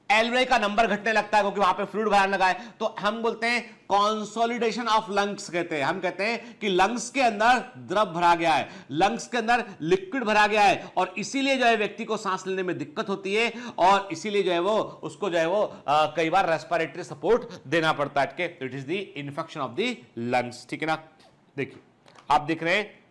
एल्वेलाई का नंबर घटने लगता है, क्योंकि वहां पे फ्लूइड भराने लगा है। तो हम बोलते हैं कंसोलिडेशन ऑफ लंग्स कहते हैं। हम कहते हैं कि लंग्स के अंदर द्रव भरा गया है, लंग्स के अंदर लिक्विड भरा गया है, और इसीलिए जो है व्यक्ति को सांस लेने में दिक्कत होती है, और इसीलिए जो है वो उसको जो है वो कई बार रेस्पिरेटरी सपोर्ट देना पड़ता है। It is the infection of the lungs, ठीक है ना। देखिए आप देख रहे हैं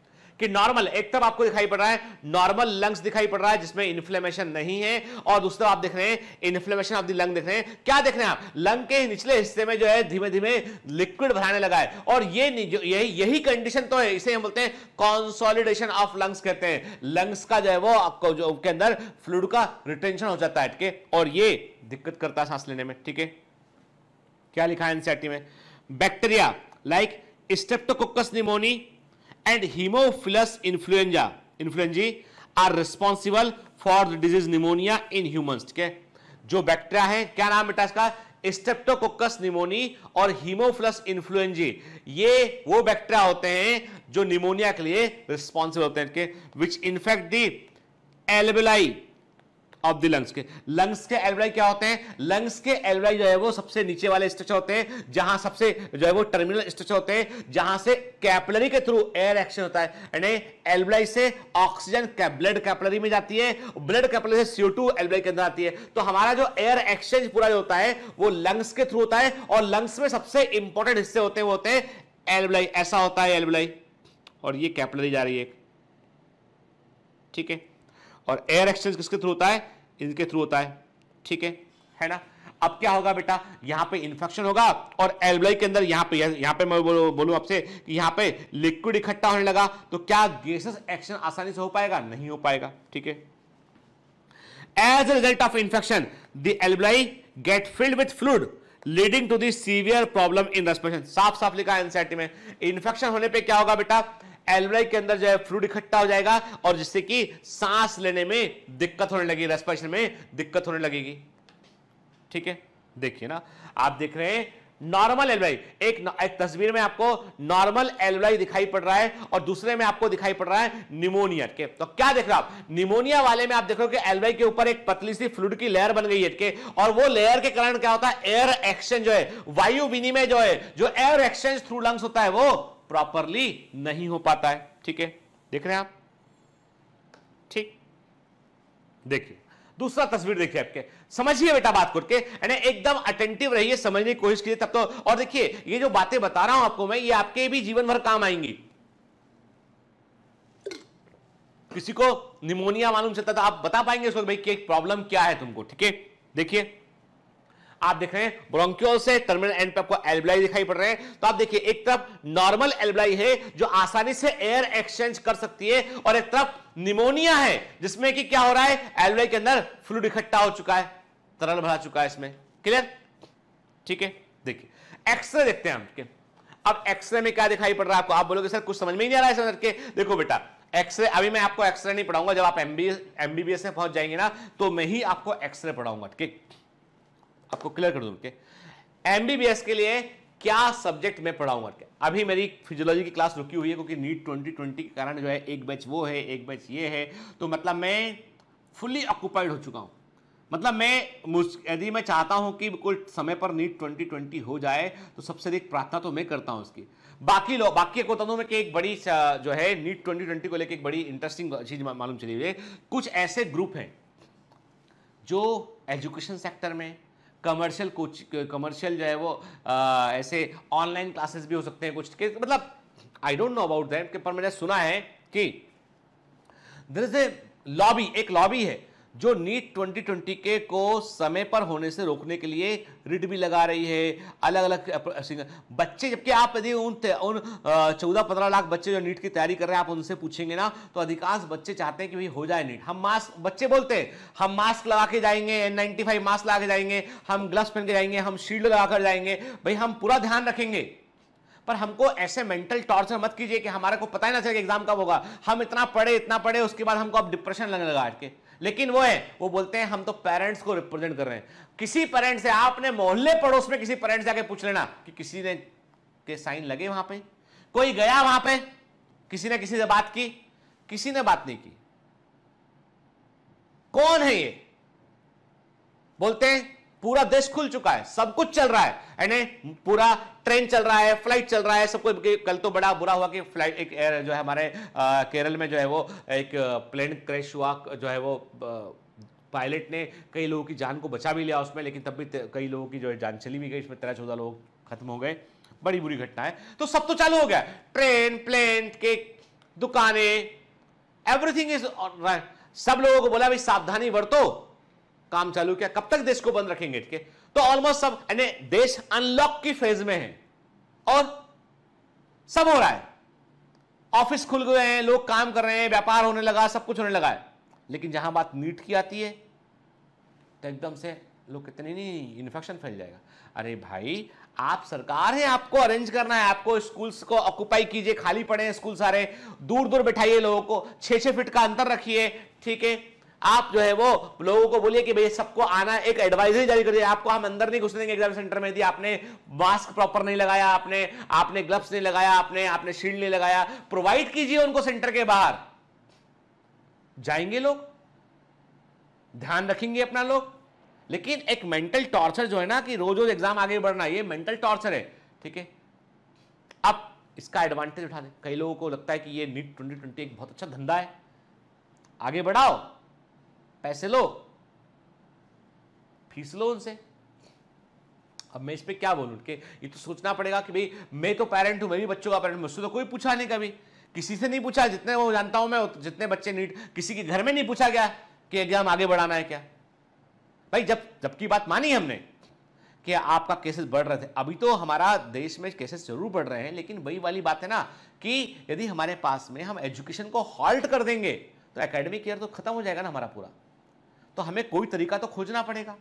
कि नॉर्मल, एक तरफ आपको दिखाई पड़ रहा है नॉर्मल लंग्स दिखाई पड़ रहा है जिसमें इन्फ्लेमेशन नहीं है, और दूसरी तरफ आप देख रहे हैं इन्फ्लेमेशन ऑफ द लंग देख रहे हैं। क्या देख रहे हैं आप, लंग के निचले हिस्से में जो है धीमे धीमे लिक्विड भराने लगा है, और ये यही कंडीशन तो है, इसे हम बोलते हैं कंसोलिडेशन ऑफ लंग्स कहते हैं। लंग्स का जो है वो आपको जो के अंदर फ्लूइड का रिटेंशन हो जाता है, ठीक है, और ये दिक्कत करता है सांस लेने में, ठीक है। क्या लिखा है एनसीईआरटी में, bacteria like Streptococcus pneumoniae and Haemophilus influenzae are responsible for the disease pneumonia in humans, ठीक है। जो बैक्टीरिया है, क्या नाम बेटा इसका, Streptococcus pneumoniae और Haemophilus influenzae, ये वो बैक्टीरिया होते हैं जो निमोनिया के लिए रिस्पॉन्सिबल होते हैं, which infect the alveoli of the lungs के एल्वेलाई क्या होते हैं, लंग्स के एल्वेलाई जो है वो सबसे नीचे वाले स्ट्रक्चर होते हैं, जहां सबसे जो है वो टर्मिनल स्ट्रक्चर होते हैं, जहां से कैपिलरी के थ्रू एयर एक्शन होता है। यानी एल्वेलाई से ऑक्सीजन ब्लड कैपिलरी में जाती है, ब्लड कैपिलरी से CO2 एल्वेलाई के अंदर आती है। तो हमारा जो एयर एक्सचेंज पूरा जो होता है वो लंग्स के थ्रू होता है, और लंग्स में सबसे इंपॉर्टेंट हिस्से होते हैं वो होते हैं एल्वेलाई। ऐसा होता है एल्वेलाई, और ये कैपिलरी जा रही है, ठीक है। और एयर एक्सचेंज किसके थ्रू होता है, इनके थ्रू होता है, ठीक है ना। अब क्या होगा बेटा, यहां पे इंफेक्शन होगा, और एल्वेलाई के अंदर यहां पे मैं बोलूं आपसे कि यहां पे लिक्विड इकट्ठा होने लगा, तो क्या गैसेस एक्शन आसानी से हो पाएगा, नहीं हो पाएगा, ठीक है। As a result of infection the alveoli get filled with fluid leading to the severe problem in respiration. साफ साफ लिखा है एनसीईआरटी में, इंफेक्शन होने पे क्या होगा बेटा, एल्वेलाई के अंदर जो है फ्लूइड इकट्ठा हो जाएगा, और जिससे कि सांस लेने में दिक्कत होने लगेगी, रेस्पिरेशन में दिक्कत होने लगेगी, ठीक है। देखिए ना, आप देख रहे हैं नॉर्मल एल्वेलाई, एक तस्वीर में आपको नॉर्मल एल्वेलाई दिखाई पड़ रहा है, और दूसरे में आपको दिखाई पड़ रहा है निमोनिया के। तो क्या देख रहे हो आप, निमोनिया वाले में आप देख रहे हो कि एल्वेलाई के ऊपर एक पतली सी फ्लूइड की लेयर बन गई है के, और वो लेयर के कारण क्या होता है, एयर एक्सचेंज जो है, वायु विनिमय जो है, जो एयर एक्सचेंज थ्रू लंग्स होता है वो प्रॉपरली नहीं हो पाता है, ठीक है। देख रहे हैं आप, ठीक। देखिए दूसरा तस्वीर देखिए आपके, समझिए बेटा बात करके, यानी एकदम अटेंटिव रहिए, समझने की कोशिश कीजिए तब तो। और देखिए ये जो बातें बता रहा हूं आपको मैं, ये आपके भी जीवन भर काम आएंगी। किसी को निमोनिया मालूम चलता था, आप बता पाएंगे उसको भाई कि प्रॉब्लम क्या है तुमको, ठीक है। देखिए आप देख रहे हैं ब्रोंकियोल से टर्मिनल एंड पे आपको एल्वेलाई दिखाई पड़ रहे हैं। तो आप देखिए एक तरफ नॉर्मल एल्वेलाई है जो आसानी से एयर एक्सचेंज कर सकती है, और एक तरफ निमोनिया है जिसमें कि क्या हो रहा है, एल्वेलाई के अंदर फ्लूइड इकट्ठा हो चुका है, तरल भरा चुका है इसमें, क्लियर, ठीक है। देखिए एक्सरे देखते हैं हम। अब एक्सरे में क्या दिखाई पड़ रहा है आपको, आप बोलोगे सर कुछ समझ में ही नहीं आ रहा है समझ के। देखो बेटा एक्सरे, अभी मैं आपको एक्सरे नहीं पढ़ाऊंगा, जब आप एमबीबीएस में पहुंच जाएंगे ना तो मैं ही आपको एक्सरे पढ़ाऊंगा, ठीक, आपको क्लियर कर दूं। एमबीबीएस के लिए क्या सब्जेक्ट मैं पढ़ाऊंगा। अभी मेरी फिजियोलॉजी की क्लास रुकी हुई है क्योंकि नीट 2020 के कारण जो है एक बैच वो है, एक बैच ये है, तो मतलब मैं फुल्ली ऑक्यूपाइड हो चुका हूं। मतलब यदि मैं चाहता हूं कि बिल्कुल समय पर नीट 2020 हो जाए तो सबसे अधिक प्रार्थना तो मैं करता हूं उसकी। बाकी को बताऊं मैं कि एक बड़ी जो है नीट 2020 को लेकर एक बड़ी इंटरेस्टिंग चीज मालूम चली हुई है। कुछ ऐसे ग्रुप हैं जो एजुकेशन सेक्टर में कमर्शियल जो है वो ऐसे ऑनलाइन क्लासेस भी हो सकते हैं कुछ के, मतलब I don't know about that, पर मैंने सुना है कि देयर इज एक लॉबी है जो नीट 2020 के को समय पर होने से रोकने के लिए रिट भी लगा रही है, अलग अलग बच्चे। जबकि आप यदि उन 14-15 लाख बच्चे जो नीट की तैयारी कर रहे हैं आप उनसे पूछेंगे ना तो अधिकांश बच्चे चाहते हैं कि भाई हो जाए नीट। बच्चे बोलते हैं हम मास्क लगा के जाएंगे, N95 मास्क लगा के जाएंगे, हम ग्लव्स पहन के जाएंगे, हम शील्ड लगा कर जाएंगे, भाई हम पूरा ध्यान रखेंगे। पर हमको ऐसे मेंटल टॉर्चर मत कीजिए कि हमारे को पता ही ना चले एग्जाम कब होगा। हम इतना पढ़े उसके बाद हमको अब डिप्रेशन लगने लगा के। लेकिन वो बोलते हैं हम तो पेरेंट्स को रिप्रेजेंट कर रहे हैं। किसी पेरेंट्स से आपने मोहल्ले पड़ोस में किसी पेरेंट्स जाके पूछ लेना कि किसी ने के साइन लगे वहां पे, कोई गया वहां पे, किसी ने किसी से बात की, किसी ने बात नहीं की। कौन है ये? बोलते हैं पूरा देश खुल चुका है, सब कुछ चल रहा है, यानी पूरा ट्रेन चल रहा है, फ्लाइट चल रहा है, सब कुछ। कल तो बड़ा बुरा हुआ कि फ्लाइट एक एयर जो है हमारे केरल में जो है वो एक प्लेन क्रैश हुआ, जो है वो पायलट ने कई लोगों की जान को बचा भी लिया उसमें, लेकिन तब भी कई लोगों की जो है जान चली भी गई, इसमें 13-14 लोग खत्म हो गए। बड़ी बुरी घटना है। तो सब तो चालू हो गया, ट्रेन, प्लेन, के दुकानें, एवरीथिंग इज राइट। सब लोगों को बोला भाई सावधानी बरतो, काम चालू किया। कब तक देश को बंद रखेंगे इसके? तो ऑलमोस्ट सब यानी देश अनलॉक की फेज में है और सब हो रहा है। ऑफिस खुल गए हैं, लोग काम कर रहे हैं, व्यापार होने लगा, सब कुछ होने लगा है। लेकिन जहां बात नीट की आती है तो एकदम से लोग कहते नहीं इन्फेक्शन फैल जाएगा। अरे भाई आप सरकार है, आपको अरेंज करना है, आपको स्कूल्स को ऑक्यूपाई कीजिए, खाली पड़े हैं स्कूल सारे, दूर दूर बैठाइए लोगों को, 6-6 फीट का अंतर रखिए, ठीक है। आप जो है वो लोगों को बोलिए कि भाई सबको आना, एक एडवाइजरी जारी कर दिए, आपको हम अंदर नहीं घुसने देंगे एग्जाम सेंटर में यदि आपने मास्क प्रॉपर नहीं लगाया, आपने ग्लव्स नहीं लगाया, आपने शील्ड नहीं लगाया। प्रोवाइड कीजिए उनको सेंटर के बाहर, जाएंगे लोग, ध्यान रखेंगे अपना लोग। लेकिन एक मेंटल टॉर्चर जो है ना कि रोज रोज एग्जाम आगे बढ़ना, ये मेंटल टॉर्चर है, ठीक है। अब इसका एडवांटेज उठा लें। कई लोगों को लगता है कि ये नीट 2020 एक बहुत अच्छा धंधा है, आगे बढ़ाओ, पैसे लो, फीस लो उनसे। अब मैं इस पे क्या बोलूं कि ये तो सोचना पड़ेगा कि भाई मैं तो पेरेंट हूं, मैं भी बच्चों का पेरेंट, मुझसे तो कोई पूछा नहीं, कभी किसी से नहीं पूछा। जितने वो जानता हूं मैं, जितने बच्चे नीट, किसी के घर में नहीं पूछा गया कि एग्जाम आगे बढ़ाना है क्या। भाई जबकि बात मानी हमने कि आपका केसेस बढ़ रहे थे, अभी तो हमारा देश में केसेस जरूर बढ़ रहे हैं, लेकिन वही वाली बात है ना कि यदि हमारे पास में हम एजुकेशन को हॉल्ट कर देंगे तो एकेडमिक ईयर तो खत्म हो जाएगा ना हमारा पूरा। तो हमें कोई तरीका तो खोजना पड़ेगा,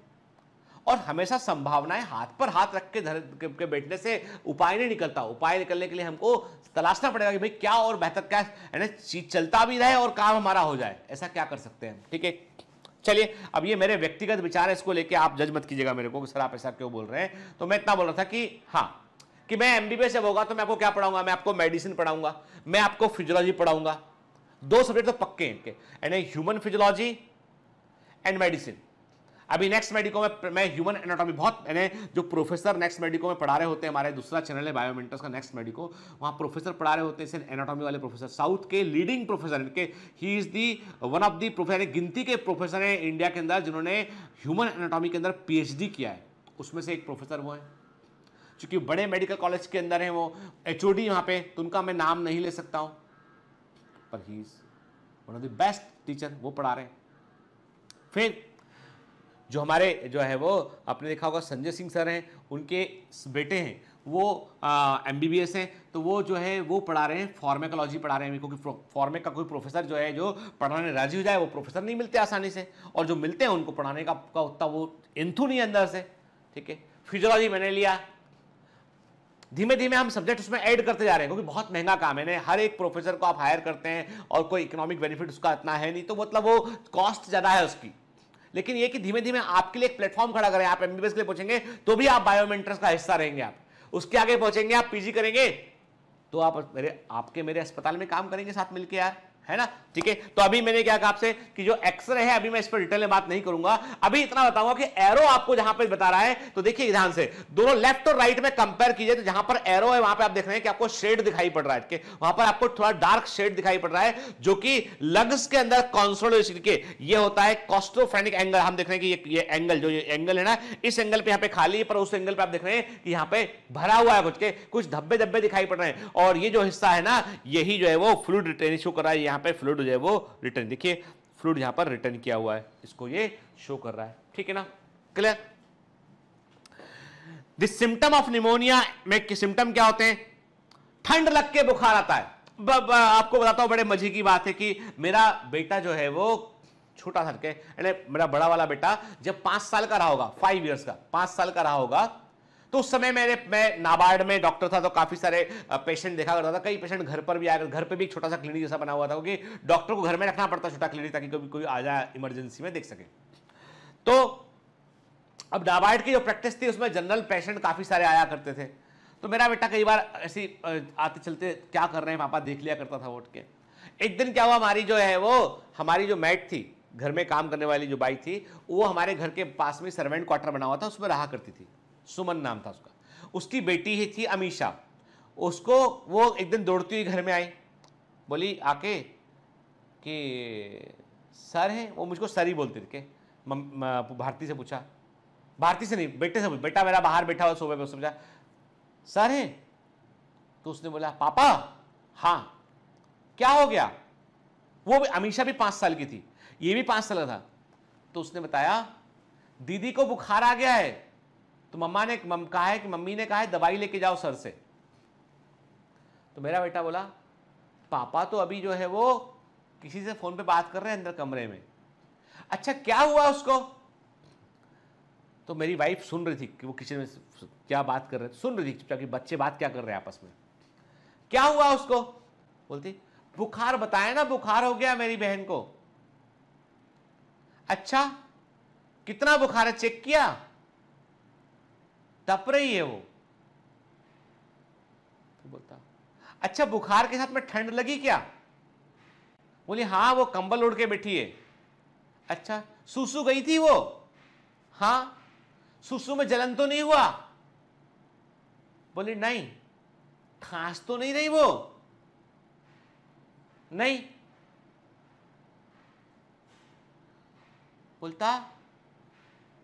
और हमेशा संभावनाएं हाथ पर हाथ रख के बैठने से उपाय नहीं निकलता। उपाय निकलने के लिए हमको तलाशना पड़ेगा कि भाई क्या और बेहतर क्या है, चीज चलता भी रहे और काम हमारा हो जाए, ऐसा क्या कर सकते हैं, ठीक है। चलिए, अब ये मेरे व्यक्तिगत विचार है, इसको लेके आप जज मत कीजिएगा मेरे को कि सर आप ऐसा क्यों बोल रहे हैं। तो मैं इतना बोल रहा था कि हाँ, कि मैं एमबीबीएस जब होगा तो मैं आपको क्या पढ़ाऊंगा, मैं आपको मेडिसिन पढ़ाऊंगा, मैं आपको फिजियोलॉजी पढ़ाऊंगा। 2 सब्जेक्ट तो पक्के हैं इनके, यानी ह्यूमन फिजियोलॉजी एंड मेडिसिन। अभी नेक्स्ट मेडिको में मैं ह्यूमन एनाटॉमी, बहुत यानी जो प्रोफेसर नेक्स्ट मेडिको में पढ़ा रहे होते हैं, हमारे दूसरा चैनल है बायोमेंटर्स का नेक्स्ट मेडिको, वहाँ प्रोफेसर पढ़ा रहे होते हैं, एनाटॉमी वाले प्रोफेसर, साउथ के लीडिंग प्रोफेसर, इनके he is the one of the professor, गिनती के प्रोफेसर हैं इंडिया के अंदर जिन्होंने ह्यूमन एनाटॉमी के अंदर PhD किया है। उसमें से एक प्रोफेसर वो है, चूंकि बड़े मेडिकल कॉलेज के अंदर हैं वो HOD यहाँ पे, तो उनका मैं नाम नहीं ले सकता हूँ, पर he is one of the best teacher, वो पढ़ा रहे हैं। फिर जो हमारे जो है वो आपने देखा होगा संजय सिंह सर हैं, उनके बेटे हैं वो MBBS हैं, तो वो जो है वो पढ़ा रहे हैं, फार्मेकोलॉजी पढ़ा रहे हैं, क्योंकि फार्मेक का कोई प्रोफेसर जो है जो पढ़ाने राजी हो जाए, वो प्रोफेसर नहीं मिलते आसानी से, और जो मिलते हैं उनको पढ़ाने का उतना वो एंथू नहीं अंदर से, ठीक है। फिजियोलॉजी मैंने लिया, धीमे धीमे हम सब्जेक्ट उसमें ऐड करते जा रहे हैं, क्योंकि बहुत महंगा काम है। हर एक प्रोफेसर को आप हायर करते हैं और कोई इकोनॉमिक बेनिफिट उसका इतना है नहीं, तो मतलब वो कॉस्ट ज़्यादा है उसकी। लेकिन ये कि धीमे धीमे आपके लिए एक प्लेटफॉर्म खड़ा करें, आप MBBS के लिए पूछेंगे तो भी आप बायोमेंटर्स का हिस्सा रहेंगे। आप उसके आगे पहुंचेंगे, आप पीजी करेंगे तो आप आपके मेरे अस्पताल में काम करेंगे साथ मिलके यार, है ना। ठीक है, तो अभी मैंने क्या कहा आपसे कि जो एक्सरे है, अभी मैं इस पर डिटेल में बात नहीं करूंगा, अभी इतना बताऊंगा कि एरो आपको जहां पर बता रहा है, तो देखिए ध्यान से दोनों लेफ्ट और राइट में कंपेयर कीजिए, तो जहां पर एरो है वहां पर आप देख रहे हैं कि आपको शेड दिखाई पड़ रहा है, वहां पर आपको थोड़ा डार्क शेड दिखाई पड़ रहा है, जो कि लंग्स के अंदर कंसोलिडेशन के ये होता है कॉस्ट्रोफ्रेनिक एंगल। हम देख रहे हैं कि ये एंगल, जो ये एंगल है ना, इस एंगल पे यहाँ पे खाली है, पर उस एंगल पे आप देख रहे हैं कि यहाँ पे भरा हुआ है, कुछ धब्बे धब्बे दिखाई पड़ रहे हैं, और ये जो हिस्सा है ना, यही जो है वो फ्लूइड रिटेन शो कर रहा है, यहाँ पे फ्लूइड जो है वो रिटर्न, देखिए फ्लूइड यहां पर रिटर्न किया हुआ है, इसको ये शो कर रहा है, ठीक है ना, clear. This symptom of pneumonia में सिम्टम क्या होते हैं? ठंड लग के बुखार आता है। आपको बताता हूं, बड़े मजे की बात है कि मेरा बेटा जो है वो छोटा सा के, मेरा बड़ा वाला बेटा जब 5 साल का रहा होगा, 5 इयर्स का, 5 साल का रहा होगा, तो उस समय मैं नाबार्ड में डॉक्टर था, तो काफी सारे पेशेंट देखा करता था, कई पेशेंट घर पर भी आया, घर पे भी एक छोटा सा क्लिनिक जैसा बना हुआ था, क्योंकि डॉक्टर को घर में रखना पड़ता छोटा क्लिनिक, ताकि कभी कोई आ जाए इमरजेंसी में देख सके। तो अब नाबार्ड की जो प्रैक्टिस थी उसमें जनरल पेशेंट काफी सारे आया करते थे, तो मेरा बेटा कई बार ऐसी आते चलते क्या कर रहे हैं पापा देख लिया करता था उठ के। एक दिन क्या हुआ, हमारी जो है वो हमारी जो मैट थी, घर में काम करने वाली जो बाई थी, वो हमारे घर के पास में सर्वेंट क्वार्टर बना हुआ था, उसमें रहा करती थी, सुमन नाम था उसका, उसकी बेटी ही थी अमीशा। उसको वो एक दिन दौड़ती हुई घर में आई, बोली आके कि सर है, वो मुझको सर ही बोलती थी, भारती से पूछा, भारती से नहीं बेटे से, बेटा मेरा बाहर बैठा हुआ सोफे पे, उसने पूछा सर है, तो उसने बोला पापा हाँ, क्या हो गया? वो भी अमीशा भी 5 साल की थी, ये भी 5 साल का था, तो उसने बताया दीदी को बुखार आ गया है, तो मम्मा ने कहा है कि मम्मी ने कहा है दवाई लेके जाओ सर से। तो मेरा बेटा बोला पापा तो अभी जो है वो किसी से फोन पे बात कर रहे हैं अंदर कमरे में। अच्छा क्या हुआ उसको? तो मेरी वाइफ सुन रही थी कि वो किचन में क्या बात कर रहे थे, सुन रही थी चुपचाप कि बच्चे बात क्या कर रहे हैं आपस में। क्या हुआ उसको? बोलती बुखार बताया ना, बुखार हो गया मेरी बहन को। अच्छा कितना बुखार है, चेक किया? तप रही है वो। तो बोलता अच्छा बुखार के साथ में ठंड लगी क्या? बोली हाँ वो कंबल ओढ़ के बैठी है। अच्छा सुसु गई थी वो? हाँ। सुसु में जलन तो नहीं हुआ? बोली नहीं। खांस तो नहीं रही वो? नहीं। बोलता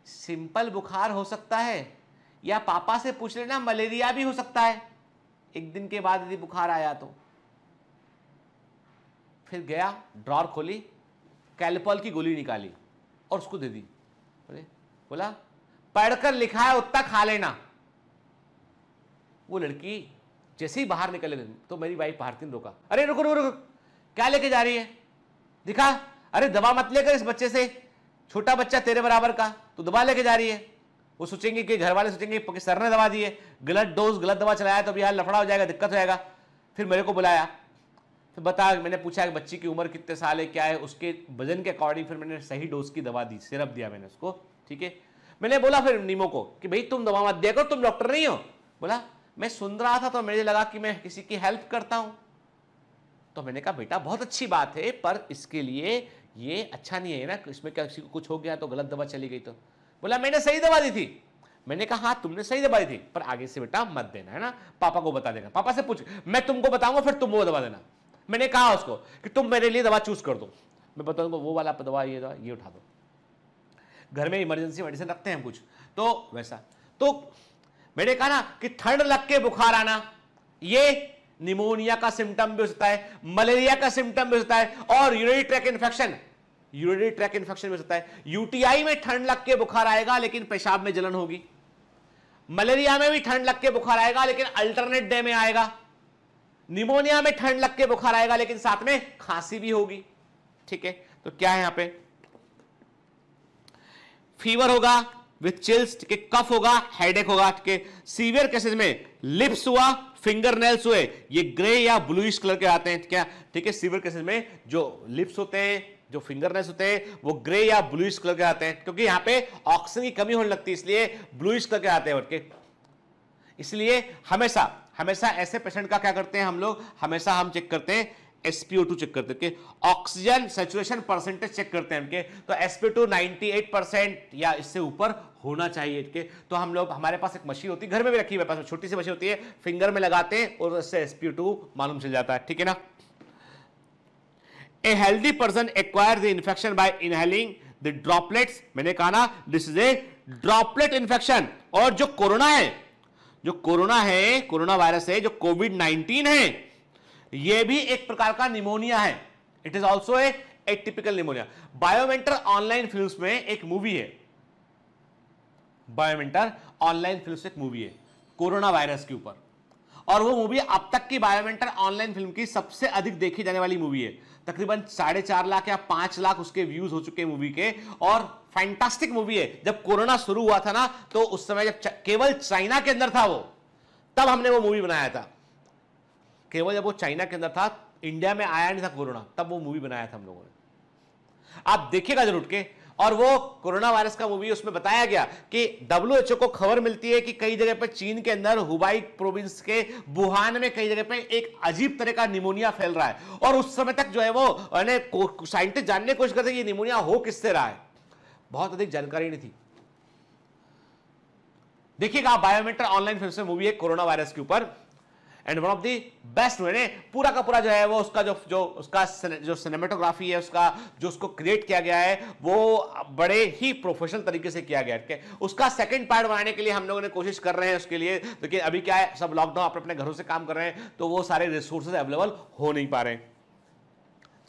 सिंपल बुखार हो सकता है, या पापा से पूछ लेना मलेरिया भी हो सकता है, एक दिन के बाद यदि बुखार आया तो। फिर गया ड्रॉर खोली, कैल्पॉल की गोली निकाली और उसको दे दी। बोला पढ़कर लिखा है उतना खा लेना। वो लड़की जैसे ही बाहर निकले तो मेरी वाइफ भारती ने रोका, अरे रुको रुको रुको, क्या लेके जा रही है? दिखा। अरे दवा मत लेकर इस बच्चे से, छोटा बच्चा तेरे बराबर का, तो दवा लेके जा रही है। वो सोचेंगे कि घर वाले सोचेंगे कि सर ने दवा दी है, गलत डोज गलत दवा चलाया तो अभी यार लफड़ा हो जाएगा, दिक्कत हो जाएगा। फिर मेरे को बुलाया, फिर बता, मैंने पूछा कि बच्ची की उम्र कितने साल है, क्या है, उसके वजन के अकॉर्डिंग फिर मैंने सही डोज की दवा दी, सिरप दिया मैंने उसको। ठीक है, मैंने बोला फिर नीमो को कि भाई तुम दवा मत दिया करो, तुम डॉक्टर नहीं हो। बोला मैं सुन रहा था तो मुझे लगा कि मैं किसी की हेल्प करता हूं। तो मैंने कहा बेटा बहुत अच्छी बात है, पर इसके लिए ये अच्छा नहीं है ना, इसमें क्या किसी को कुछ हो गया तो गलत दवा चली गई तो। बोला मैंने सही दवा दी थी। मैंने कहा हाँ तुमने सही दवा दी थी, पर आगे से बेटा मत देना, है ना, पापा को बता देना, पापा से पूछ, मैं तुमको बताऊंगा फिर तुम वो दवा देना। मैंने कहा उसको कि तुम मेरे लिए दवा चूज कर दो, मैं बताऊंगा वो वाला दवा, ये दवा ये उठा दो। घर में इमरजेंसी मेडिसिन रखते हैं कुछ, तो वैसा। तो मैंने कहा ना कि ठंड लग के बुखार आना, ये निमोनिया का सिम्टम भी हो सकता है, मलेरिया का सिम्टम भी हो सकता है, और urinary track infection, urinary track infection भी हो सकता है। यूटीआई में ठंड लग के बुखार आएगा लेकिन पेशाब में जलन होगी। मलेरिया में भी ठंड लग के बुखार आएगा लेकिन अल्टरनेट डे में आएगा। निमोनिया में ठंड लग के बुखार आएगा लेकिन साथ में खांसी भी होगी। ठीक है, तो क्या है यहां पे? फीवर होगा विथ चिल्स, कफ होगा, हेडेक होगा। सीवियर केसेस में लिप्स हुआ, फिंगर नेल्स हुए, ये ग्रे या ब्लूइश कलर के आते हैं। क्या? ठीक है, सीवियर केसेस में जो लिप्स होते हैं, जो फिंगर नेल्स होते हैं, वो ग्रे या ब्लूइश कलर के आते हैं, क्योंकि यहां पे ऑक्सीजन की कमी होने लगती है, इसलिए ब्लूइश कलर के आते हैं। इसलिए हमेशा हमेशा ऐसे पेशेंट का क्या करते हैं हम लोग, हमेशा हम चेक करते हैं SpO2 चेक करते हैं, ऑक्सीजन सैचुरेशन परसेंटेज चेक करते हैं उनके, तो SpO2 98% या इससे ऊपर होना चाहिए के। तो हम लोग, हमारे पास एक मशीन होती है, घर में भी रखी हुई है, पास छोटी सी मशीन होती है, फिंगर में लगाते हैं और उससे SpO2 मालूम चल जाता है, ठीक है ना। A healthy person acquire the infection by inhaling the droplets, मैंने कहा ना this is a droplet infection. और जो कोरोना है, जो कोरोना है, कोरोना वायरस है, जो कोविड-19 है, यह भी एक प्रकार का निमोनिया है। It is also a atypical pneumonia. Biomentor online films में एक मूवी है, बायोमेंटर ऑनलाइन फिल्म्स एक मूवी है कोरोना वायरस के ऊपर, और वो मूवी अब तक की बायोमेंटर ऑनलाइन फिल्म की सबसे अधिक देखी जाने वाली मूवी है। तकरीबन 4.5 लाख या 5 लाख उसके व्यूज हो चुके हैं मूवी के, और फैंटास्टिक मूवी है। जब कोरोना शुरू हुआ था ना, तो उस समय जब केवल चाइना के अंदर था वो, तब हमने वो मूवी बनाया था। केवल जब वो चाइना के अंदर था, इंडिया में आया नहीं था कोरोना, तब वो मूवी बनाया था हम लोगों ने। आप देखिएगा जरूर के। और वो कोरोना वायरस का मूवी, उसमें बताया गया कि WHO को खबर मिलती है कि कई जगह पर चीन के अंदर हुबाई प्रोविंस के वुहान में कई जगह पे एक अजीब तरह का निमोनिया फैल रहा है, और उस समय तक जो है वो साइंटिस्ट जानने की कोशिश करते हैं कि निमोनिया हो किससे रहा है, बहुत अधिक जानकारी नहीं थी। देखिएगा आप, बायोमेंटर ऑनलाइन फिल्म से मूवी है कोरोना वायरस के ऊपर, and one of the best. मैंने पूरा का पूरा जो है वो उसका जो सिनेमेटोग्राफी है, उसका जो उसको क्रिएट किया गया है, वो बड़े ही प्रोफेशनल तरीके से किया गया है। उसका सेकंड पार्ट बनाने के लिए हम लोगों ने कोशिश कर रहे हैं उसके लिए, देखिए अभी क्या है, सब लॉकडाउन अपने घरों से काम कर रहे हैं, तो वो सारे रिसोर्सेज अवेलेबल हो नहीं पा रहे हैं।